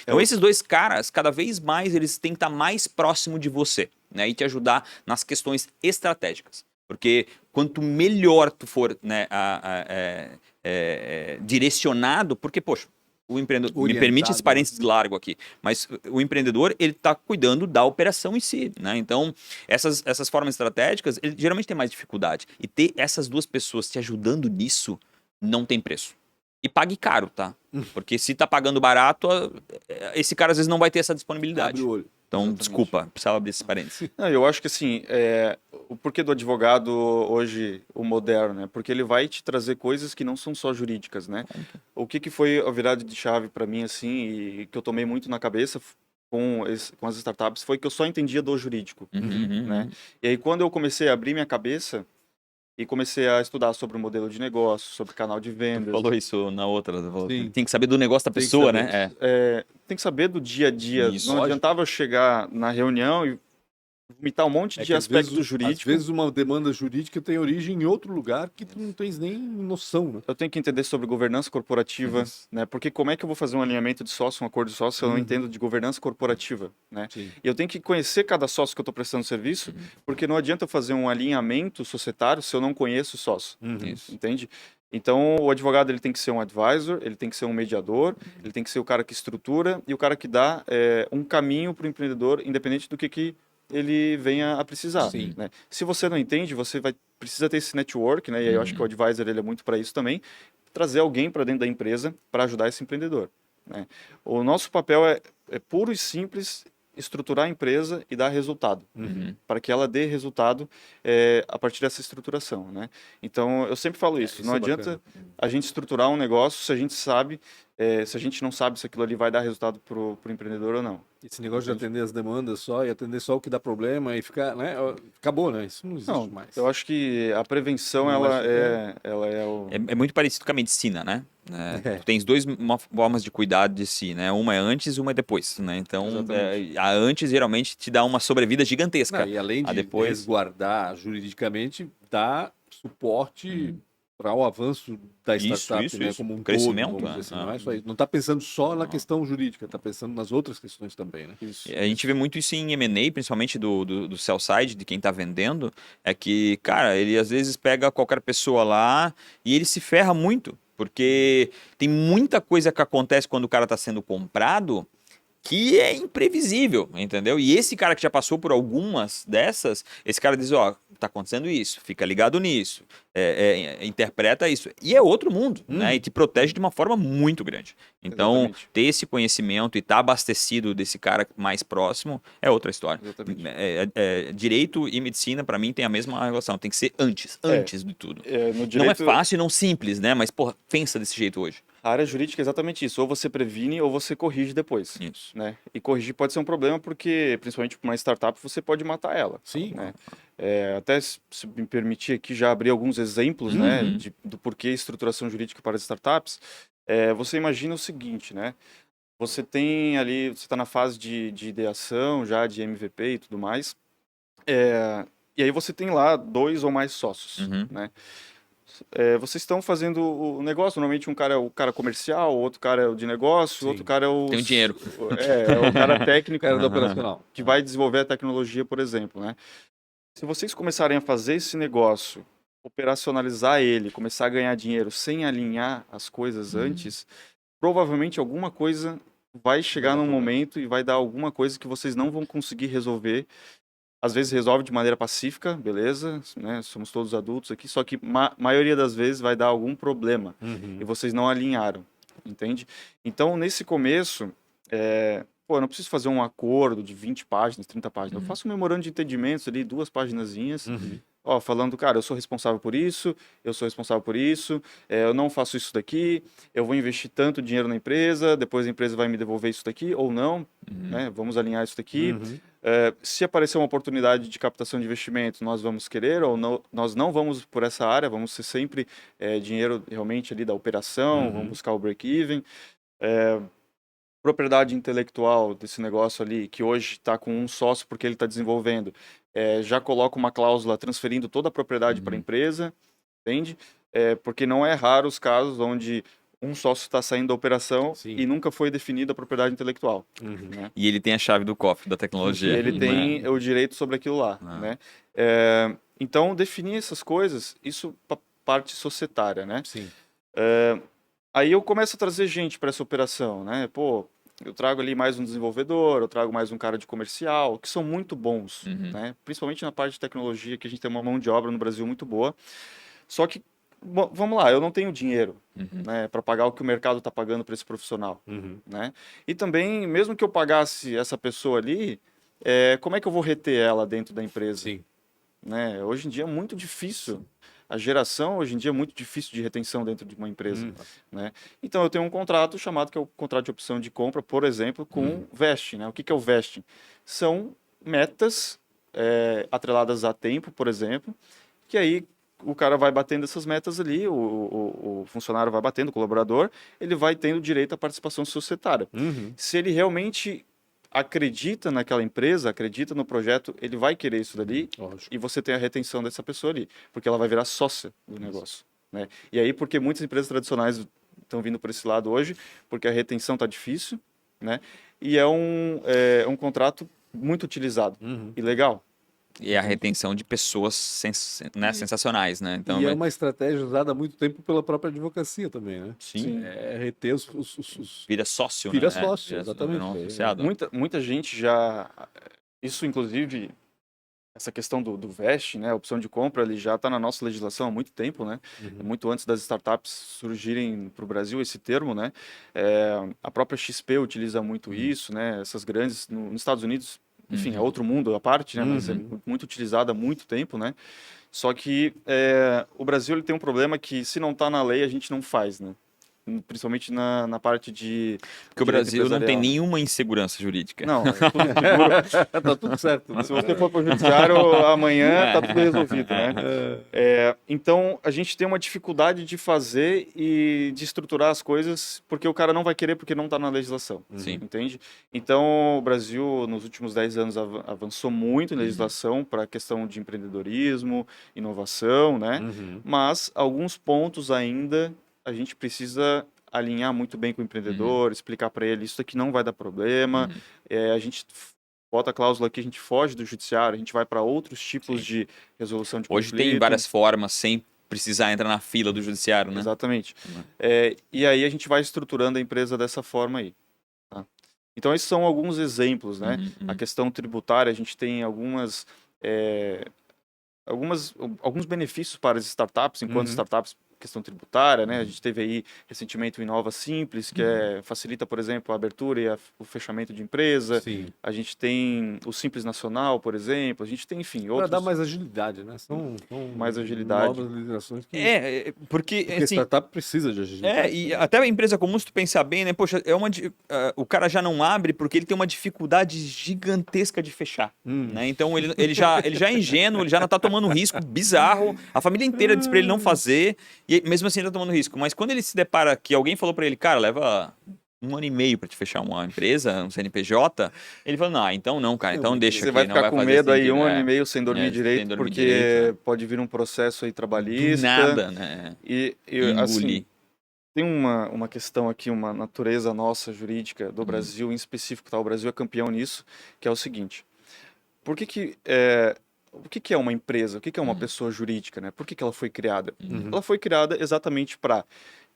Então esses dois caras, cada vez mais, eles têm que estar mais próximo de você, né? E te ajudar nas questões estratégicas. Porque quanto melhor tu for, né, direcionado, porque, poxa, o empreendedor, me Orientado, permite esse parênteses largo aqui, mas o empreendedor, ele está cuidando da operação em si, né? Então, essas formas estratégicas, ele geralmente tem mais dificuldade. E ter essas duas pessoas te ajudando nisso, não tem preço. E pague caro, tá? Porque se tá pagando barato, esse cara às vezes não vai ter essa disponibilidade. Abre o olho. Então, Exatamente. desculpa, precisava abrir esse parênteses. Não, eu acho que assim, o porquê do advogado hoje, o moderno, né? Porque ele vai te trazer coisas que não são só jurídicas, né? O que foi a virada de chave para mim, assim, e que eu tomei muito na cabeça com as startups, foi que eu só entendia do jurídico, né? E aí quando eu comecei a abrir minha cabeça e comecei a estudar sobre o modelo de negócio, sobre canal de Tu vendas, falou isso na outra. Sim. Tem que saber do negócio da Tem que pessoa, saber. né? tem que saber do dia a dia. Isso. Não Lógico. adiantava eu chegar na reunião e vomitar um monte de que às vezes aspecto jurídico. Às vezes uma demanda jurídica tem origem em outro lugar que tu não tens nem noção, né? Eu tenho que entender sobre governança corporativa, né? Porque como é que eu vou fazer um alinhamento de sócio, um acordo de sócio, se eu não entendo de governança corporativa, né? Sim. E eu tenho que conhecer cada sócio que eu estou prestando serviço, porque não adianta eu fazer um alinhamento societário se eu não conheço o sócio, Isso. entende? Então, o advogado ele tem que ser um advisor, ele tem que ser um mediador, ele tem que ser o cara que estrutura e o cara que dá um caminho para o empreendedor, independente do que ele venha a precisar. Sim. Né? Se você não entende, você precisa ter esse network, né? E aí eu acho que o advisor ele é muito para isso também, trazer alguém para dentro da empresa para ajudar esse empreendedor. Né? O nosso papel é puro e simples estruturar a empresa e dar resultado, para que ela dê resultado a partir dessa estruturação, né? Então, eu sempre falo isso, isso não é adianta bacana. a gente estruturar um negócio se a gente sabe, se a gente não sabe se aquilo ali vai dar resultado para o empreendedor ou não. Esse negócio de atender as demandas só e atender só o que dá problema e ficar, né? Acabou, né? Isso não existe Não, mais. eu acho que a prevenção, Não, ela acho é o... É muito parecido com a medicina, né? Tu tens duas formas de cuidar de si, né? Uma é antes e uma é depois, né? Então, Exatamente. a antes geralmente te dá uma sobrevida gigantesca. Não, e além A de depois... resguardar juridicamente, dá suporte para o avanço da startup, né? Como um Crescimento, todo, vamos dizer assim. Não é só isso. Não está pensando só na questão jurídica, está pensando nas outras questões também, né? A gente vê muito isso em M&A, principalmente do sell side, de quem está vendendo, é que, cara, ele às vezes pega qualquer pessoa lá e ele se ferra muito, porque tem muita coisa que acontece quando o cara está sendo comprado que é imprevisível, entendeu? E esse cara que já passou por algumas dessas, esse cara diz, ó, tá acontecendo isso, fica ligado nisso, interpreta isso. E é outro mundo, né? E te protege de uma forma muito grande. Então, Exatamente. ter esse conhecimento e estar abastecido desse cara mais próximo é outra história. Exatamente. Direito e medicina, para mim, tem a mesma relação. Tem que ser antes de tudo. No Não é direito, fácil e não simples, né? Mas, porra, pensa desse jeito hoje. a área jurídica é exatamente isso, ou você previne ou você corrige depois. Isso. Né? E corrigir pode ser um problema porque, principalmente para uma startup, você pode matar ela. Sim. Né? Até se me permitir aqui já abrir alguns exemplos, né, do porquê estruturação jurídica para as startups. Você imagina o seguinte, né? Você tem ali, você está na fase de ideação, já de MVP e tudo mais, e aí você tem lá 2 ou mais sócios, né? Vocês estão fazendo o negócio, normalmente um cara é o cara comercial, o outro cara é o de negócio, Sim. o outro cara é o... Tem o dinheiro. É o cara técnico, Cara do operacional. que vai desenvolver a tecnologia, por exemplo, né? Se vocês começarem a fazer esse negócio, operacionalizar ele, começar a ganhar dinheiro sem alinhar as coisas antes, provavelmente alguma coisa vai chegar num momento e vai dar alguma coisa que vocês não vão conseguir resolver. Às vezes resolve de maneira pacífica, beleza, né? Somos todos adultos aqui, só que maioria das vezes vai dar algum problema e vocês não alinharam, entende? Então, nesse começo, eu não preciso fazer um acordo de 20 páginas, 30 páginas. Eu faço um memorando de entendimentos ali, 2 paginazinhas, falando, cara, eu sou responsável por isso, eu sou responsável por isso, eu não faço isso daqui, eu vou investir tanto dinheiro na empresa, depois a empresa vai me devolver isso daqui, ou não, né? Vamos alinhar isso daqui. Se aparecer uma oportunidade de captação de investimento, nós vamos querer, ou não, nós não vamos por essa área, vamos ser sempre dinheiro realmente ali da operação, vamos buscar o break-even. Propriedade intelectual desse negócio ali, que hoje está com um sócio porque ele está desenvolvendo, já coloca uma cláusula transferindo toda a propriedade para a empresa, entende? Porque não é raro os casos onde um sócio está saindo da operação e nunca foi definida a propriedade intelectual. Né? E ele tem a chave do cofre da tecnologia. Ele tem o direito sobre aquilo lá. Né? Então, definir essas coisas, isso para parte societária, né? Sim. Aí eu começo a trazer gente para essa operação, né? Pô, eu trago ali mais um desenvolvedor, eu trago mais um cara de comercial, que são muito bons, né? Principalmente na parte de tecnologia, que a gente tem uma mão de obra no Brasil muito boa. Só que, vamos lá, eu não tenho dinheiro, né, para pagar o que o mercado está pagando para esse profissional, né? E também, mesmo que eu pagasse essa pessoa ali, como é que eu vou reter ela dentro da empresa? Sim. Né? Hoje em dia é muito difícil. A geração, hoje em dia, é muito difícil de retenção dentro de uma empresa. Né? Então, eu tenho um contrato chamado, que é o contrato de opção de compra, por exemplo, com vesting. Né? O que é o vesting? São metas atreladas a tempo, por exemplo, que aí o cara vai batendo essas metas ali, o funcionário vai batendo, o colaborador, ele vai tendo direito à participação societária. Se ele realmente acredita naquela empresa, acredita no projeto, ele vai querer isso dali. Lógico. E você tem a retenção dessa pessoa ali, porque ela vai virar sócia do negócio. Né? E aí, porque muitas empresas tradicionais estão vindo por esse lado hoje, porque a retenção está difícil, né? E é um contrato muito utilizado e legal. E a retenção de pessoas sensacionais, né? Então, e é uma estratégia usada há muito tempo pela própria advocacia também, né? Sim. Reter os... Vira sócio, Vira né? sócio, exatamente. Muita gente já... Isso, inclusive, essa questão do vesting, né? A opção de compra, ele já está na nossa legislação há muito tempo, né? Muito antes das startups surgirem para o Brasil, esse termo, né? A própria XP utiliza muito isso, né? Essas grandes... Nos Estados Unidos... Enfim, é outro mundo à parte, né? Mas é muito utilizado há muito tempo, né? Só que o Brasil ele tem um problema que, se não está na lei, a gente não faz, né? Principalmente na parte de... Porque o Brasil não tem nenhuma insegurança jurídica. Não, é tudo seguro. Tá tudo certo. Né? Se você for para o judiciário amanhã, tá tudo resolvido, né? Então, a gente tem uma dificuldade de fazer e de estruturar as coisas, porque o cara não vai querer, porque não está na legislação. Sim. Entende? Então, o Brasil, nos últimos 10 anos, avançou muito em legislação para a questão de empreendedorismo, inovação, né? Mas, alguns pontos ainda... a gente precisa alinhar muito bem com o empreendedor, explicar para ele isso aqui não vai dar problema, a gente bota a cláusula aqui, a gente foge do judiciário, a gente vai para outros tipos de resolução de conflito. Hoje tem várias formas, sem precisar entrar na fila do judiciário, né? Exatamente. E aí a gente vai estruturando a empresa dessa forma aí. Tá? Então, esses são alguns exemplos, né? A questão tributária, a gente tem alguns benefícios para as startups, enquanto startups, questão tributária, né? A gente teve aí recentemente o Inova Simples, que facilita, por exemplo, a abertura e o fechamento de empresa. Sim. A gente tem o Simples Nacional, por exemplo. A gente tem, enfim, outros... Para dar mais agilidade, né? São mais agilidade. Novas legislações que... porque a startup precisa de agilidade. E até a empresa comum, se tu pensar bem, né? Poxa, o cara já não abre porque ele tem uma dificuldade gigantesca de fechar, né? Então, ele já é ingênuo, ele já não tá tomando um risco bizarro. A família inteira diz para ele não fazer... E mesmo assim ele tá tomando risco. Mas quando ele se depara que alguém falou para ele, cara, leva 1 ano e meio para te fechar uma empresa, um CNPJ, ele fala, não, então não, cara, então deixa Você aqui. Vai ficar não com vai medo aí sentido, 1 ano e meio sem dormir direito, porque pode vir um processo aí trabalhista. Nada, né? E assim, tem uma questão aqui, uma natureza nossa jurídica do Brasil em específico, tá? O Brasil é campeão nisso, que é o seguinte. O que é uma empresa? O que é uma pessoa jurídica? Né? Por que ela foi criada? Ela foi criada exatamente para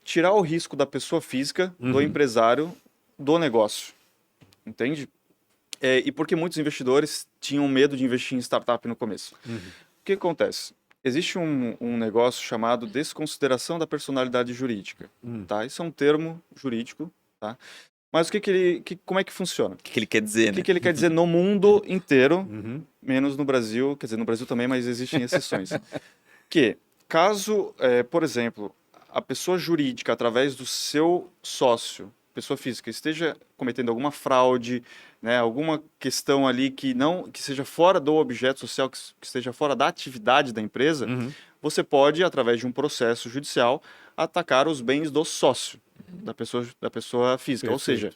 tirar o risco da pessoa física, do empresário, do negócio, entende? E porque muitos investidores tinham medo de investir em startup no começo. Uhum. O que acontece? Existe um negócio chamado desconsideração da personalidade jurídica, tá? Isso é um termo jurídico, tá? Mas como é que funciona? O que ele quer dizer, O né? que ele quer dizer no mundo inteiro, Uhum. menos no Brasil, quer dizer, no Brasil também, mas existem exceções. Que, caso, por exemplo, a pessoa jurídica, através do seu sócio, pessoa física, esteja cometendo alguma fraude, né, alguma questão ali que seja fora do objeto social, que esteja fora da atividade da empresa, Uhum. você pode, através de um processo judicial, atacar os bens do sócio, da pessoa física. Ou Perfeito. seja,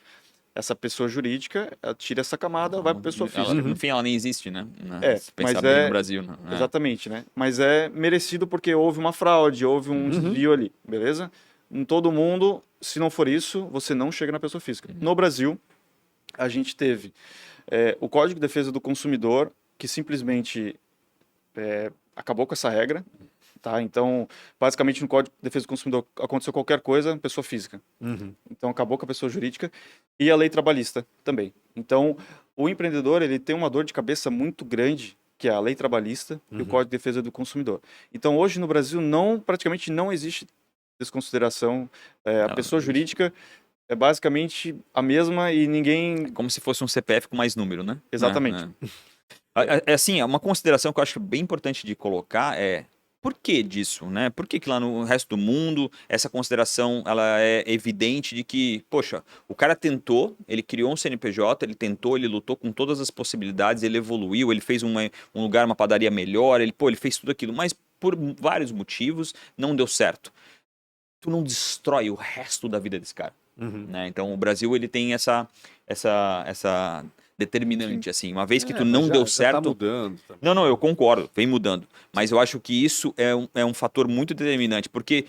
essa pessoa jurídica, ela tira essa camada, vai para a pessoa Ela, física. no fim, ela nem existe, né? Se Mas pensar bem no Brasil. Né? Exatamente, né? Mas é merecido porque houve uma fraude, houve um desvio ali, beleza? Em todo mundo, se não for isso, você não chega na pessoa física. No Brasil, a gente teve o Código de Defesa do Consumidor, que simplesmente acabou com essa regra, tá? Então, basicamente, no Código de Defesa do Consumidor aconteceu qualquer coisa, pessoa física. Uhum. Então, acabou com a pessoa jurídica e a lei trabalhista também. Então, o empreendedor, ele tem uma dor de cabeça muito grande, que é a lei trabalhista e o Código de Defesa do Consumidor. Então, hoje no Brasil, praticamente não existe desconsideração. A pessoa jurídica é basicamente a mesma e ninguém... Como se fosse um CPF com mais número, né? Exatamente. Assim, uma consideração que eu acho bem importante de colocar é por que disso, né? Por que lá no resto do mundo essa consideração ela é evidente de que, poxa, o cara tentou, ele criou um CNPJ, ele tentou, ele lutou com todas as possibilidades, ele evoluiu, ele fez um lugar, uma padaria melhor, ele fez tudo aquilo, mas por vários motivos não deu certo. Tu não destrói o resto da vida desse cara, né? Então o Brasil ele tem essa determinante, assim. Uma vez que tu não deu Já certo... tá mudando. Tá. Não, eu concordo, vem mudando. Mas eu acho que isso é um fator muito determinante, porque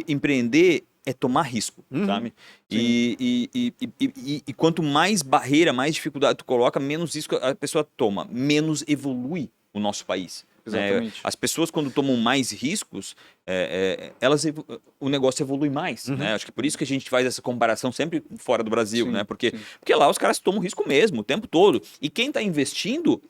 empreender é tomar risco, sabe? E quanto mais barreira, mais dificuldade tu coloca, menos risco a pessoa toma, menos evolui o nosso país. Exatamente. As pessoas, quando tomam mais riscos, o negócio evolui mais, né? Acho que por isso que a gente faz essa comparação sempre fora do Brasil, né? Porque lá os caras tomam risco mesmo, o tempo todo. E quem está investindo,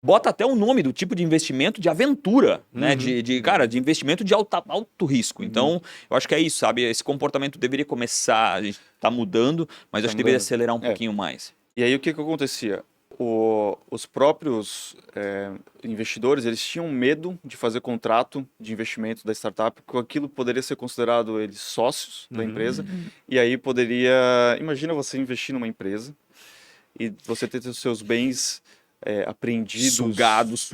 bota até o nome do tipo de investimento de aventura, né? De investimento de alto risco. Então, eu acho que é isso, sabe? Esse comportamento deveria começar, a gente está mudando, mas eu acho que deveria acelerar um pouquinho mais. E aí, o que acontecia? Os próprios investidores, eles tinham medo de fazer contrato de investimento da startup, porque aquilo poderia ser considerado eles sócios da empresa, e aí imagina você investir numa empresa e você ter os seus bens apreendidos, Sugados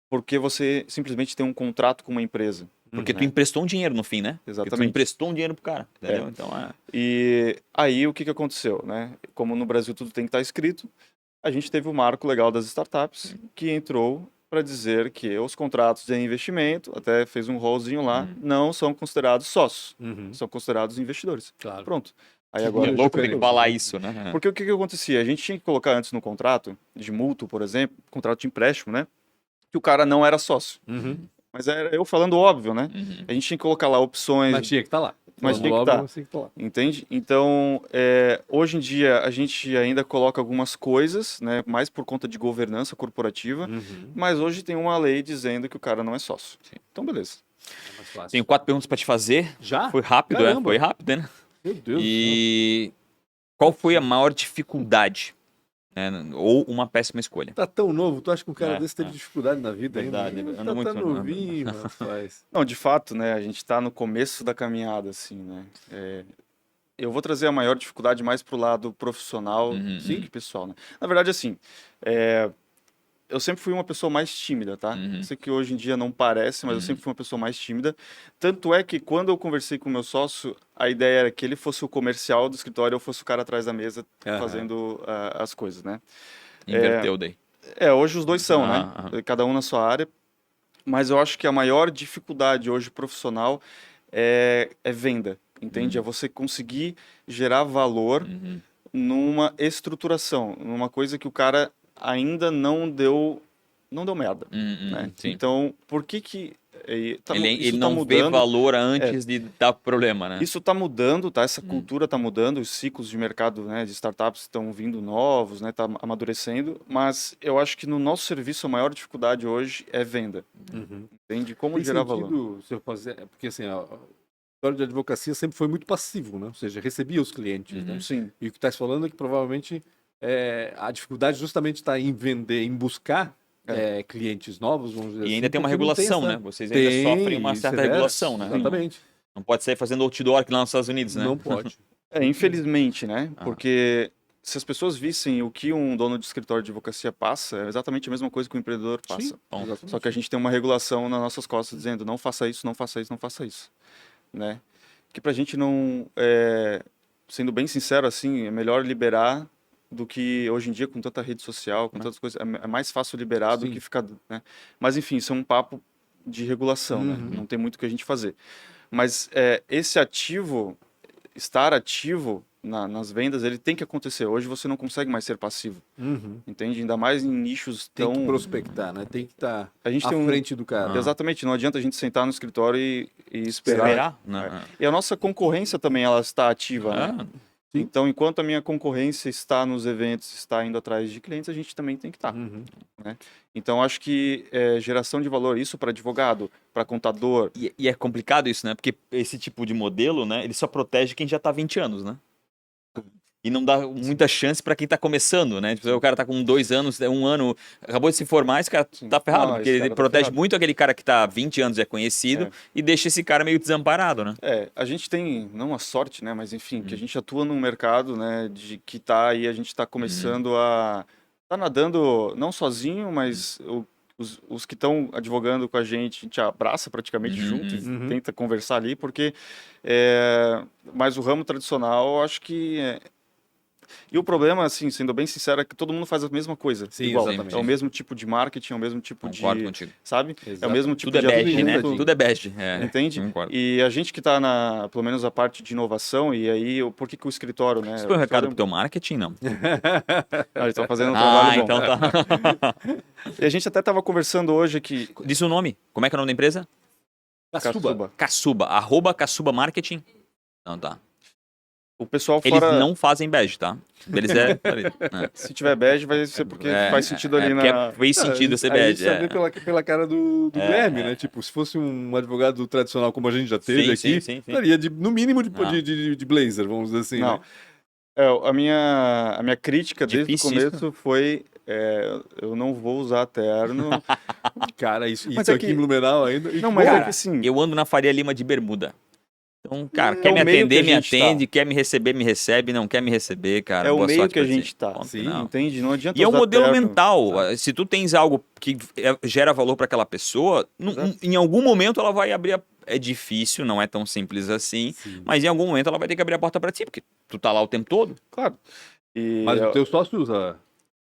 porque você simplesmente tem um contrato com uma empresa. Porque tu emprestou um dinheiro no fim, né? Exatamente. Porque tu emprestou um dinheiro pro cara, entendeu? Então, E aí o que aconteceu, né? Como no Brasil tudo tem que estar escrito, a gente teve o marco legal das startups que entrou para dizer que os contratos de investimento, até fez um rollzinho lá, não são considerados sócios, são considerados investidores. Claro. Pronto. Aí agora é louco ter que falar isso, né? Porque o que acontecia? A gente tinha que colocar antes no contrato de mútuo, por exemplo, contrato de empréstimo, né? Que o cara não era sócio. Mas era eu falando óbvio, né? A gente tinha que colocar lá opções. Mas tinha que estar lá. Mas tinha que estar lá. Entende? Então, hoje em dia, a gente ainda coloca algumas coisas, né? Mais por conta de governança corporativa. Mas hoje tem uma lei dizendo que o cara não é sócio. Então, beleza. É mais fácil. Tenho 4 perguntas para te fazer. Já? Foi rápido, Caramba. Foi rápido, né? Meu Deus. E qual foi a maior dificuldade? Ou uma péssima escolha? Tá tão novo, tu acha que um cara desse teve dificuldade na vida Verdade, ainda? anda muito Tá novinho, rapaz. Não, de fato, né? A gente está no começo da caminhada, assim, né? Eu vou trazer a maior dificuldade mais pro lado profissional do que pessoal, né? Na verdade, assim, eu sempre fui uma pessoa mais tímida, tá? Sei que hoje em dia não parece, mas eu sempre fui uma pessoa mais tímida. Tanto é que quando eu conversei com o meu sócio, a ideia era que ele fosse o comercial do escritório, eu fosse o cara atrás da mesa fazendo as coisas, né? Inverteu daí. Hoje os dois são, né? Cada um na sua área. Mas eu acho que a maior dificuldade hoje profissional é venda, entende? É você conseguir gerar valor numa estruturação, numa coisa que o cara ainda não deu merda, né? Sim. Então, por que Ele tá não vê mudando. valor antes de dar problema, né? Isso está mudando, tá? Essa cultura está mudando, os ciclos de mercado, né, de startups estão vindo novos, né, tá amadurecendo, mas eu acho que no nosso serviço a maior dificuldade hoje é venda. Entende? Como Tem gerar valor. sentido se eu fazer... Porque assim, o escritório de advocacia sempre foi muito passivo, né? Ou seja, recebia os clientes, né? Sim, E o que está se falando é que provavelmente a dificuldade justamente está em vender, em buscar clientes novos, vamos dizer E assim. ainda tem uma porque não regulação, essa- né? Vocês ainda sofrem uma e certa severa, regulação, né? Exatamente. Não pode sair fazendo outdoor aqui lá nos Estados Unidos, né? Não pode. infelizmente, né? Ah. Porque se as pessoas vissem o que um dono de escritório de advocacia passa, é exatamente a mesma coisa que o empreendedor passa. Bom, Exatamente. Só que a gente tem uma regulação nas nossas costas dizendo não faça isso, não faça isso, não faça isso, né? Que pra gente não, sendo bem sincero assim, é melhor liberar do que hoje em dia com tanta rede social, com tantas coisas, é mais fácil liberar do Sim. que ficar, né? Mas enfim, isso é um papo de regulação, né? Não tem muito o que a gente fazer. Mas esse ativo, estar ativo nas vendas, ele tem que acontecer. Hoje você não consegue mais ser passivo, entende? Ainda mais em nichos Tem tão... que prospectar, né? Tem que estar A gente à tem frente do cara. Exatamente, não adianta a gente sentar no escritório e esperar. esperar? Não. E a nossa concorrência também, ela está ativa, né? Ah, Sim. Então, enquanto a minha concorrência está nos eventos, está indo atrás de clientes, a gente também tem que estar. Né? Então, acho que geração de valor, isso para advogado, para contador. E é complicado isso, né? Porque esse tipo de modelo, né? Ele só protege quem já tá há 20 anos, né? E não dá muita chance para quem tá começando, né? Tipo, o cara tá com 2 anos, 1 ano, acabou de se formar, esse cara tá ferrado, Não, porque esse ele cara tá protege ferrado. muito aquele cara que tá há 20 anos e é conhecido e deixa esse cara meio desamparado, né? A gente tem, não a sorte, né? Mas enfim, que a gente atua num mercado, né? De que tá aí, a gente está começando a... Tá nadando, não sozinho, mas os que estão advogando com a gente abraça praticamente junto e tenta conversar ali, porque... mas o ramo tradicional, eu acho que... E o problema, assim, sendo bem sincero, é que todo mundo faz a mesma coisa. Sim, igual. exatamente. É o mesmo tipo de marketing, é o mesmo tipo Concordo de... contigo. Sabe? É o mesmo tipo Tudo é de bad, né? assunto. Tudo é bad. Entende? Concordo. E a gente que está pelo menos a parte de inovação, e aí, por que o escritório, né? Isso foi um recado pro teu marketing, não? Eles estão fazendo um trabalho bom. então tá. E a gente até estava conversando hoje aqui... Diz o nome. Como é que é o nome da empresa? Caçuba. Caçuba. @Caçuba Marketing. Não, tá. O pessoal Eles fora... não fazem bad, tá? Eles Se tiver bad, vai ser porque faz sentido ali porque na... fez sentido ser A gente bad. já vê pela cara do Guilherme, né? Tipo, se fosse um advogado tradicional como a gente já teve aqui, sim. estaria no mínimo de blazer, vamos dizer assim, Não. né? A minha crítica desde o Difícil começo foi... eu não vou usar terno. Cara, isso Mas aqui em Blumenau ainda... Não, mas Cara, é que assim... Eu ando na Faria Lima de bermuda. Então, cara, É quer o me meio atender, que me a gente atende. Quer me receber, me recebe. Não quer me receber, cara. É o boa meio sorte que a pra ti. gente tá. Ponto Sim, final. Entende? Não adianta E é um usar modelo terno, mental. sabe? Se tu tens algo que gera valor para aquela pessoa, em algum momento ela vai abrir É difícil, não é tão simples assim, mas em algum momento ela vai ter que abrir a porta para ti, porque tu tá lá o tempo todo. Claro. E Mas o teu sócio usa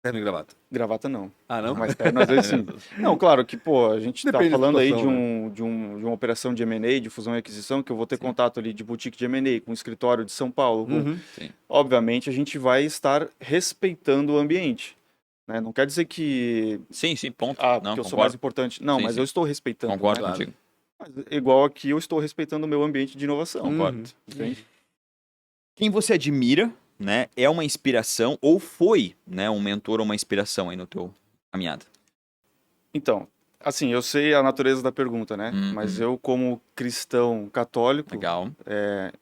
terno e gravata? gravata não. Ah, não? Mas terno às vezes sim. Não, claro que, pô, a gente tá Depende da falando aí de, situação, de uma operação de M&A, de fusão e aquisição, que eu vou ter contato ali de boutique de M&A, com escritório de São Paulo. Sim. Obviamente, a gente vai estar respeitando o ambiente. Né? Não quer dizer que... Sim, ponto. porque eu sou mais importante. Não, Sim, mas sim. eu estou respeitando. Concordo né? contigo. Mas, igual aqui, eu estou respeitando o meu ambiente de inovação. Concordo. Entende? Quem você admira, né, é uma inspiração ou foi, né, um mentor ou uma inspiração aí no teu caminhada? Então, assim, eu sei a natureza da pergunta, né? Mas eu, como cristão católico, Legal.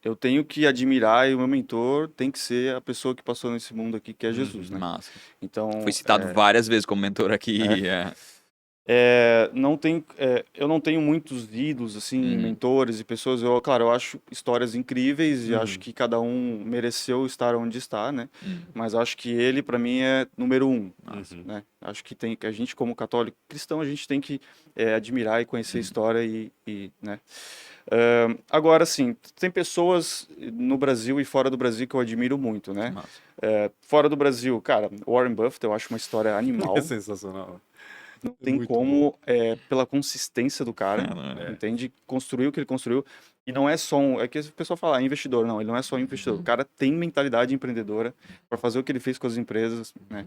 eu tenho que admirar e o meu mentor tem que ser a pessoa que passou nesse mundo aqui, que é Jesus, né? Massa. Então, Foi citado várias vezes como mentor aqui. eu não tenho muitos ídolos, assim, mentores e pessoas. Claro, eu acho histórias incríveis e acho que cada um mereceu estar onde está, né? Mas acho que ele, para mim, é número 1, né? Acho que a gente, como católico cristão, a gente tem que admirar e conhecer a história né? Agora, sim, tem pessoas no Brasil e fora do Brasil que eu admiro muito, né? Fora do Brasil, cara, Warren Buffett, eu acho uma história animal. É sensacional. Não tem muito como, pela consistência do cara, entende? Construiu o que ele construiu. E não é só é que o pessoal fala, investidor. Não, ele não é só investidor. O cara tem mentalidade empreendedora para fazer o que ele fez com as empresas, né?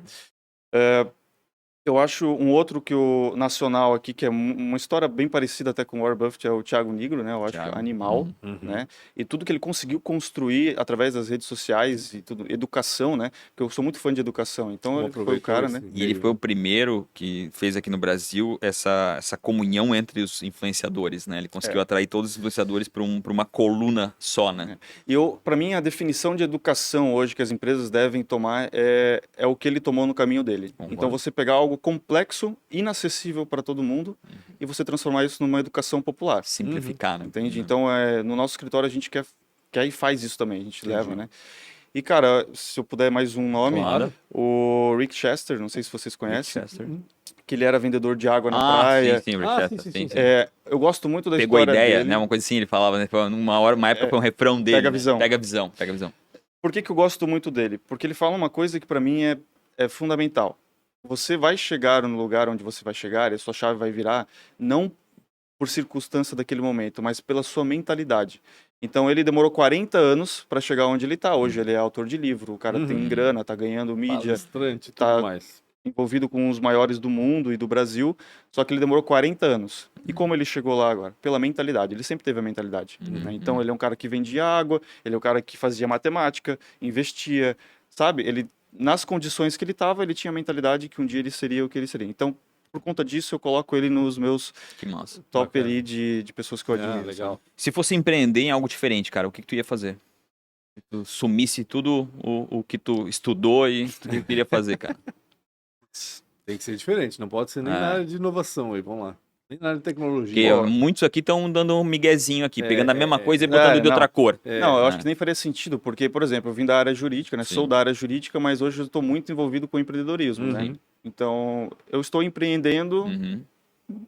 Eu acho um outro que o nacional aqui, que é uma história bem parecida até com o Warren Buffett, é o Thiago Nigro, né? Eu acho que é Thiago. animal, né? E tudo que ele conseguiu construir através das redes sociais e tudo, educação, né? Porque eu sou muito fã de educação, então Como ele foi o aproveitou cara, esse né? E ele foi o primeiro que fez aqui no Brasil essa comunhão entre os influenciadores, né? Ele conseguiu atrair todos os influenciadores para uma coluna só, né? E para mim, a definição de educação hoje que as empresas devem tomar é o que ele tomou no caminho dele. Concordo. Então, você pegar algo complexo, inacessível para todo mundo, e você transformar isso numa educação popular. Simplificar, né? Entende? Então, no nosso escritório, a gente quer e faz isso também, a gente leva, né? E, cara, se eu puder mais um nome, Claro. o Rick Chester, não sei se vocês conhecem, Chester. que ele era vendedor de água na Ah, praia. sim, Rick Ah, Chester, sim, sim. Eu gosto muito da Pegou a história ideia, dele. né? Uma coisa assim, ele falava, né? Uma época foi um refrão dele. Pega a né? visão. Pega a visão, pega a visão. Por que eu gosto muito dele? Porque ele fala uma coisa que para mim é fundamental. Você vai chegar no lugar onde você vai chegar e a sua chave vai virar, não por circunstância daquele momento, mas pela sua mentalidade. Então ele demorou 40 anos para chegar onde ele está. Hoje ele é autor de livro, o cara tem grana, tá ganhando mídia, Palestrante e tá tudo mais. envolvido com os maiores do mundo e do Brasil, só que ele demorou 40 anos. E como ele chegou lá agora? Pela mentalidade. Ele sempre teve a mentalidade. Né? Então ele é um cara que vendia água, ele é um cara que fazia matemática, investia, sabe? Ele, nas condições que ele estava, ele tinha a mentalidade que um dia ele seria o que ele seria. Então, por conta disso, eu coloco ele nos meus Que massa. top Bacana. ali de pessoas que eu admiro. Ah, legal. Se fosse empreender em algo diferente, cara, o que tu ia fazer? Se tu sumisse tudo o que tu estudou e o que tu queria fazer, cara? Tem que ser diferente, não pode ser nem É. na área de inovação aí, vamos lá. Nem na área de tecnologia. Porque Pô. muitos aqui estão dando um miguezinho aqui, pegando a mesma coisa e botando de não. outra cor. Não, eu né? acho que nem faria sentido, porque, por exemplo, eu vim da área jurídica, né? Sim. Sou da área jurídica, mas hoje eu estou muito envolvido com empreendedorismo, né? Então, eu estou empreendendo Uhum.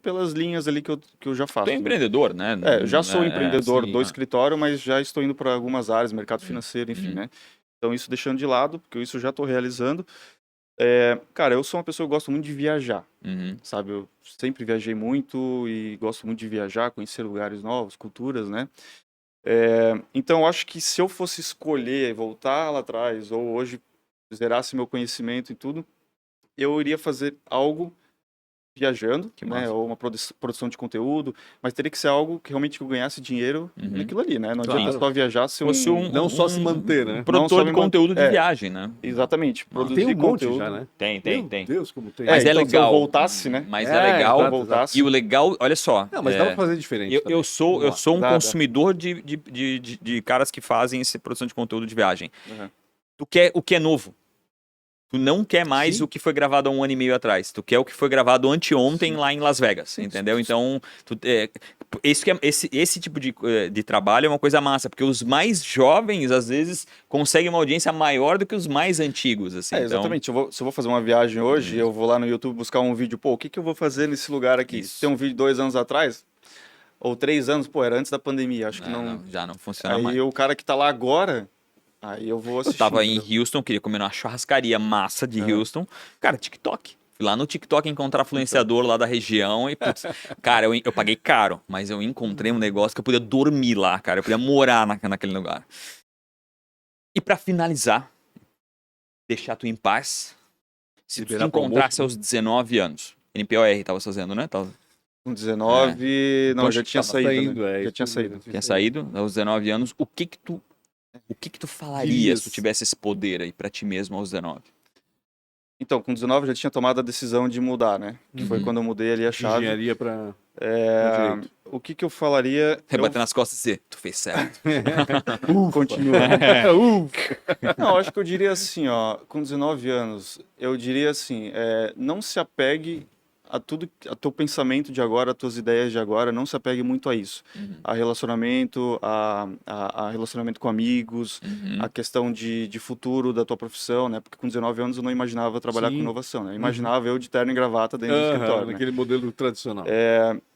pelas linhas ali que eu já faço. Tu é né? empreendedor, né? Eu já sou empreendedor sim. do escritório, mas já estou indo para algumas áreas, mercado financeiro, enfim, né? Então, isso deixando de lado, porque isso eu já estou realizando. Cara, eu sou uma pessoa que gosto muito de viajar, Uhum. sabe? Eu sempre viajei muito e gosto muito de viajar, conhecer lugares novos, culturas, né? Então, eu acho que se eu fosse escolher voltar lá atrás, ou hoje zerasse meu conhecimento e tudo, eu iria fazer algo viajando, Que né? massa. Ou uma produção de conteúdo, mas teria que ser algo que realmente eu ganhasse dinheiro naquilo ali, né? Não Claro. adianta só viajar, ser Fosse Não só se manter, né? produtor só de me conteúdo de manter. viagem, né? Exatamente, produzir Tem um monte conteúdo. já, né? Tem. Meu Deus, como tem. Mas é então, se eu legal. voltasse, né? Mas É, é legal. exato, voltasse. E o legal, olha só. Não, mas dá pra fazer diferente Eu também. sou um Dá. consumidor de caras que fazem essa produção de conteúdo de viagem. Uhum. Tu quer o que é novo. Tu não quer mais Sim. o que foi gravado há um ano e meio atrás. Tu quer o que foi gravado anteontem lá em Las Vegas, entendeu? Então, esse tipo de trabalho é uma coisa massa, porque os mais jovens, às vezes, conseguem uma audiência maior do que os mais antigos, assim. Então, Exatamente. Se eu vou fazer uma viagem hoje, eu vou lá no YouTube buscar um vídeo, pô, o que eu vou fazer nesse lugar aqui? Isso. Tem um vídeo 2 anos atrás, ou 3 anos, pô, era antes da pandemia, acho que não... já não funciona Aí mais. o cara que tá lá agora, aí eu vou Eu assistir. tava em entendeu? Houston, queria comer numa churrascaria massa de Houston. Cara, TikTok. Fui lá no TikTok encontrar influenciador lá da região e, putz, cara, eu paguei caro, mas eu encontrei um negócio que eu podia dormir lá, cara. Eu podia morar naquele lugar. E pra finalizar, deixar tu em paz, se tu te Liberar pro encontrasse almoço. aos 19 anos, NPOR tava fazendo, né? Com 19, não, Então, já tinha tava saído, saindo, né? Já isso tinha mesmo, saído. Tinha saído aos 19 anos. O que que tu falaria Dirias. se tu tivesse esse poder aí pra ti mesmo aos 19? Então, com 19 eu já tinha tomado a decisão de mudar, né? Que foi quando eu mudei ali a De chave. engenharia pra... direito. O que eu falaria... Você bater nas costas e dizer, tu fez certo. Continua. Ufa. Não, acho que eu diria assim, ó, com 19 anos, eu diria assim, não se apegue a tudo, a teu pensamento de agora, as tuas ideias de agora, não se apegue muito a isso. A relacionamento, a relacionamento com amigos, a questão de futuro da tua profissão, né? Porque com 19 anos eu não imaginava trabalhar Sim. com inovação, né? Eu imaginava eu de terno e gravata dentro do escritório, né? Naquele modelo tradicional.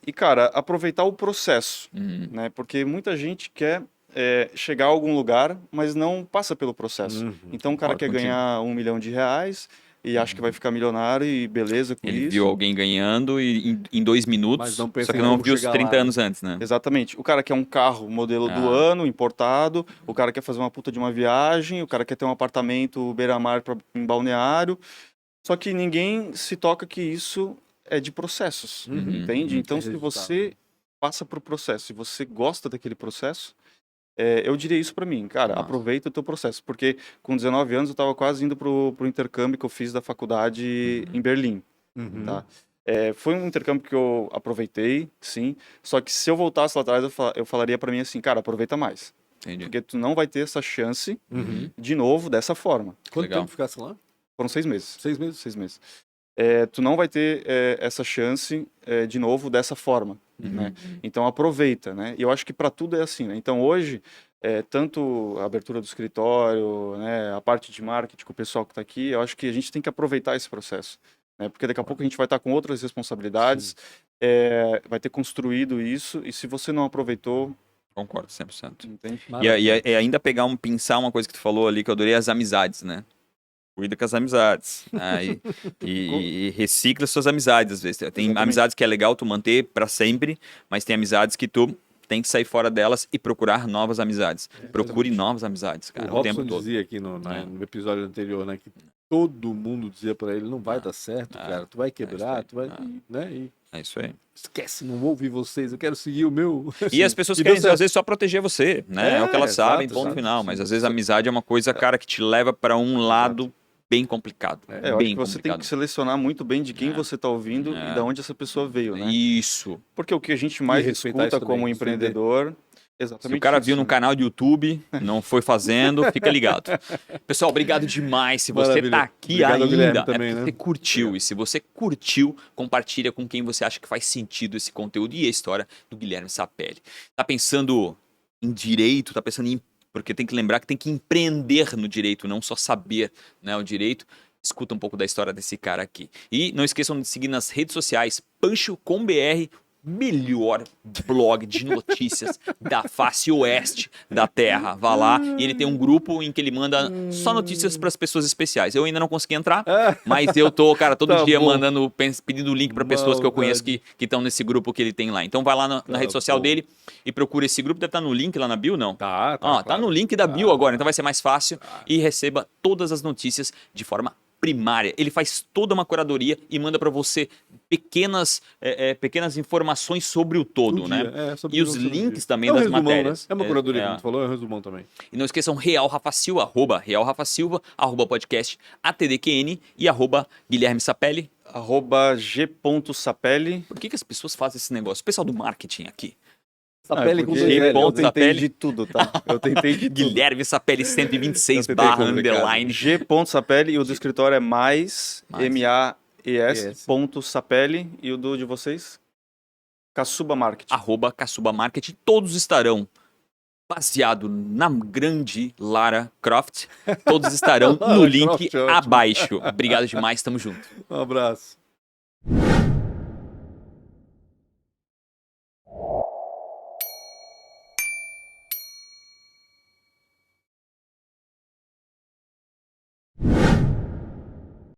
E, cara, aproveitar o processo, né? Porque muita gente quer chegar a algum lugar, mas não passa pelo processo. Então, o cara Concordo quer contigo. ganhar R$1 milhão e acha que vai ficar milionário e beleza com Ele isso. viu alguém ganhando e em 2 minutos, Mas não pensa só que em não como viu os chegar 30 lá, né? anos antes, né? Exatamente. O cara quer um carro modelo do ano, importado. O cara quer fazer uma puta de uma viagem. O cara quer ter um apartamento beira-mar em Balneário. Só que ninguém se toca que isso é de processos, entende? Então, se você passa por processo e você gosta daquele processo, eu diria isso para mim, cara, Nossa. aproveita o teu processo, porque com 19 anos eu estava quase indo pro intercâmbio que eu fiz da faculdade em Berlim, tá? Foi um intercâmbio que eu aproveitei, sim, só que se eu voltasse lá atrás, eu falaria para mim assim, cara, aproveita mais, Entendi. porque tu não vai ter essa chance de novo dessa forma. Quanto Legal. tempo ficasse lá? Foram 6 meses. 6 meses? 6 meses. Tu não vai ter essa chance de novo dessa forma, né? Então aproveita, né? E eu acho que para tudo é assim, né? Então hoje, tanto a abertura do escritório, né, a parte de marketing com o pessoal que está aqui, eu acho que a gente tem que aproveitar esse processo, né? Porque daqui a pouco a gente vai estar com outras responsabilidades, vai ter construído isso, e se você não aproveitou, Concordo, 100%. entende? E ainda pensar uma coisa que tu falou ali, que eu adorei, as amizades, né? Cuida com as amizades. Né? E recicla suas amizades, às vezes. Tem Exatamente. amizades que é legal tu manter para sempre, mas tem amizades que tu tem que sair fora delas e procurar novas amizades. Procure novas amizades, cara, O o tempo Robson todo. dizia aqui no episódio anterior, né, que todo mundo dizia pra ele, não vai dar certo, cara, tu vai quebrar, tu vai, né, e É isso aí. esquece, não vou ouvir vocês, eu quero seguir o meu. E as pessoas E querem, deu certo. às vezes, só proteger você, né? É o que elas exato, sabem, ponto exato. final. Mas, às vezes, a amizade é uma coisa, cara, que te leva para um lado bem complicado. Eu acho Bem que você tem complicado. que selecionar muito bem de quem você está ouvindo e de onde essa pessoa veio, né? Isso. Porque o que a gente mais respeitar escuta isso como também, empreendedor, Se exatamente o cara isso, viu no né? canal de YouTube, não foi fazendo, fica ligado. Pessoal, obrigado demais. Se você Maravilha. tá aqui Obrigado ao Guilherme ainda, também, é porque né? você curtiu. E se você curtiu, compartilha com quem você acha que faz sentido esse conteúdo e a história do Guilherme Sapelli. Tá pensando em direito, tá pensando em... Porque tem que lembrar que tem que empreender no direito, não só saber, né, o direito. Escuta um pouco da história desse cara aqui. E não esqueçam de seguir nas redes sociais, Pancho com BR, melhor blog de notícias da face oeste da Terra. Vá lá e ele tem um grupo em que ele manda só notícias para as pessoas especiais. Eu ainda não consegui entrar, mas eu tô, cara, todo Tá dia bom. mandando, pedindo link para pessoas que eu conheço Maldade. que estão nesse grupo que ele tem lá. Então vai lá na rede social bom. dele e procura esse grupo. Deve estar no link lá na bio, não? Tá, Tá claro. no link da bio agora, então vai ser mais fácil e receba todas as notícias de forma primária. Ele faz toda uma curadoria e manda para você pequenas informações sobre o todo, O né? dia, sobre E o os dia. links também É um das resumão, matérias. né? É uma curadoria, como tu falou, é um resumão também. E não esqueçam Real Rafa Silva, @RealRafaSilva, @podcast ATDQN e @Guilherme Sapelli. @g.sapelli. Por que as pessoas fazem esse negócio? O pessoal do marketing aqui. Sapelli com porque dois L. eu tentei Sapelli. de tudo, tá? Eu tentei de tudo. Guilherme Sapelli 126 Eu tentei barra complicado. underline. G.sapelli e o do escritório é mais, Mais. MAES, ponto Sapelli, e o do de vocês? Caçuba Marketing. @Caçuba Marketing. Todos estarão baseado na grande Lara Croft. Todos estarão no Lara link Croft, ótimo. abaixo. Obrigado demais, tamo junto. Um abraço.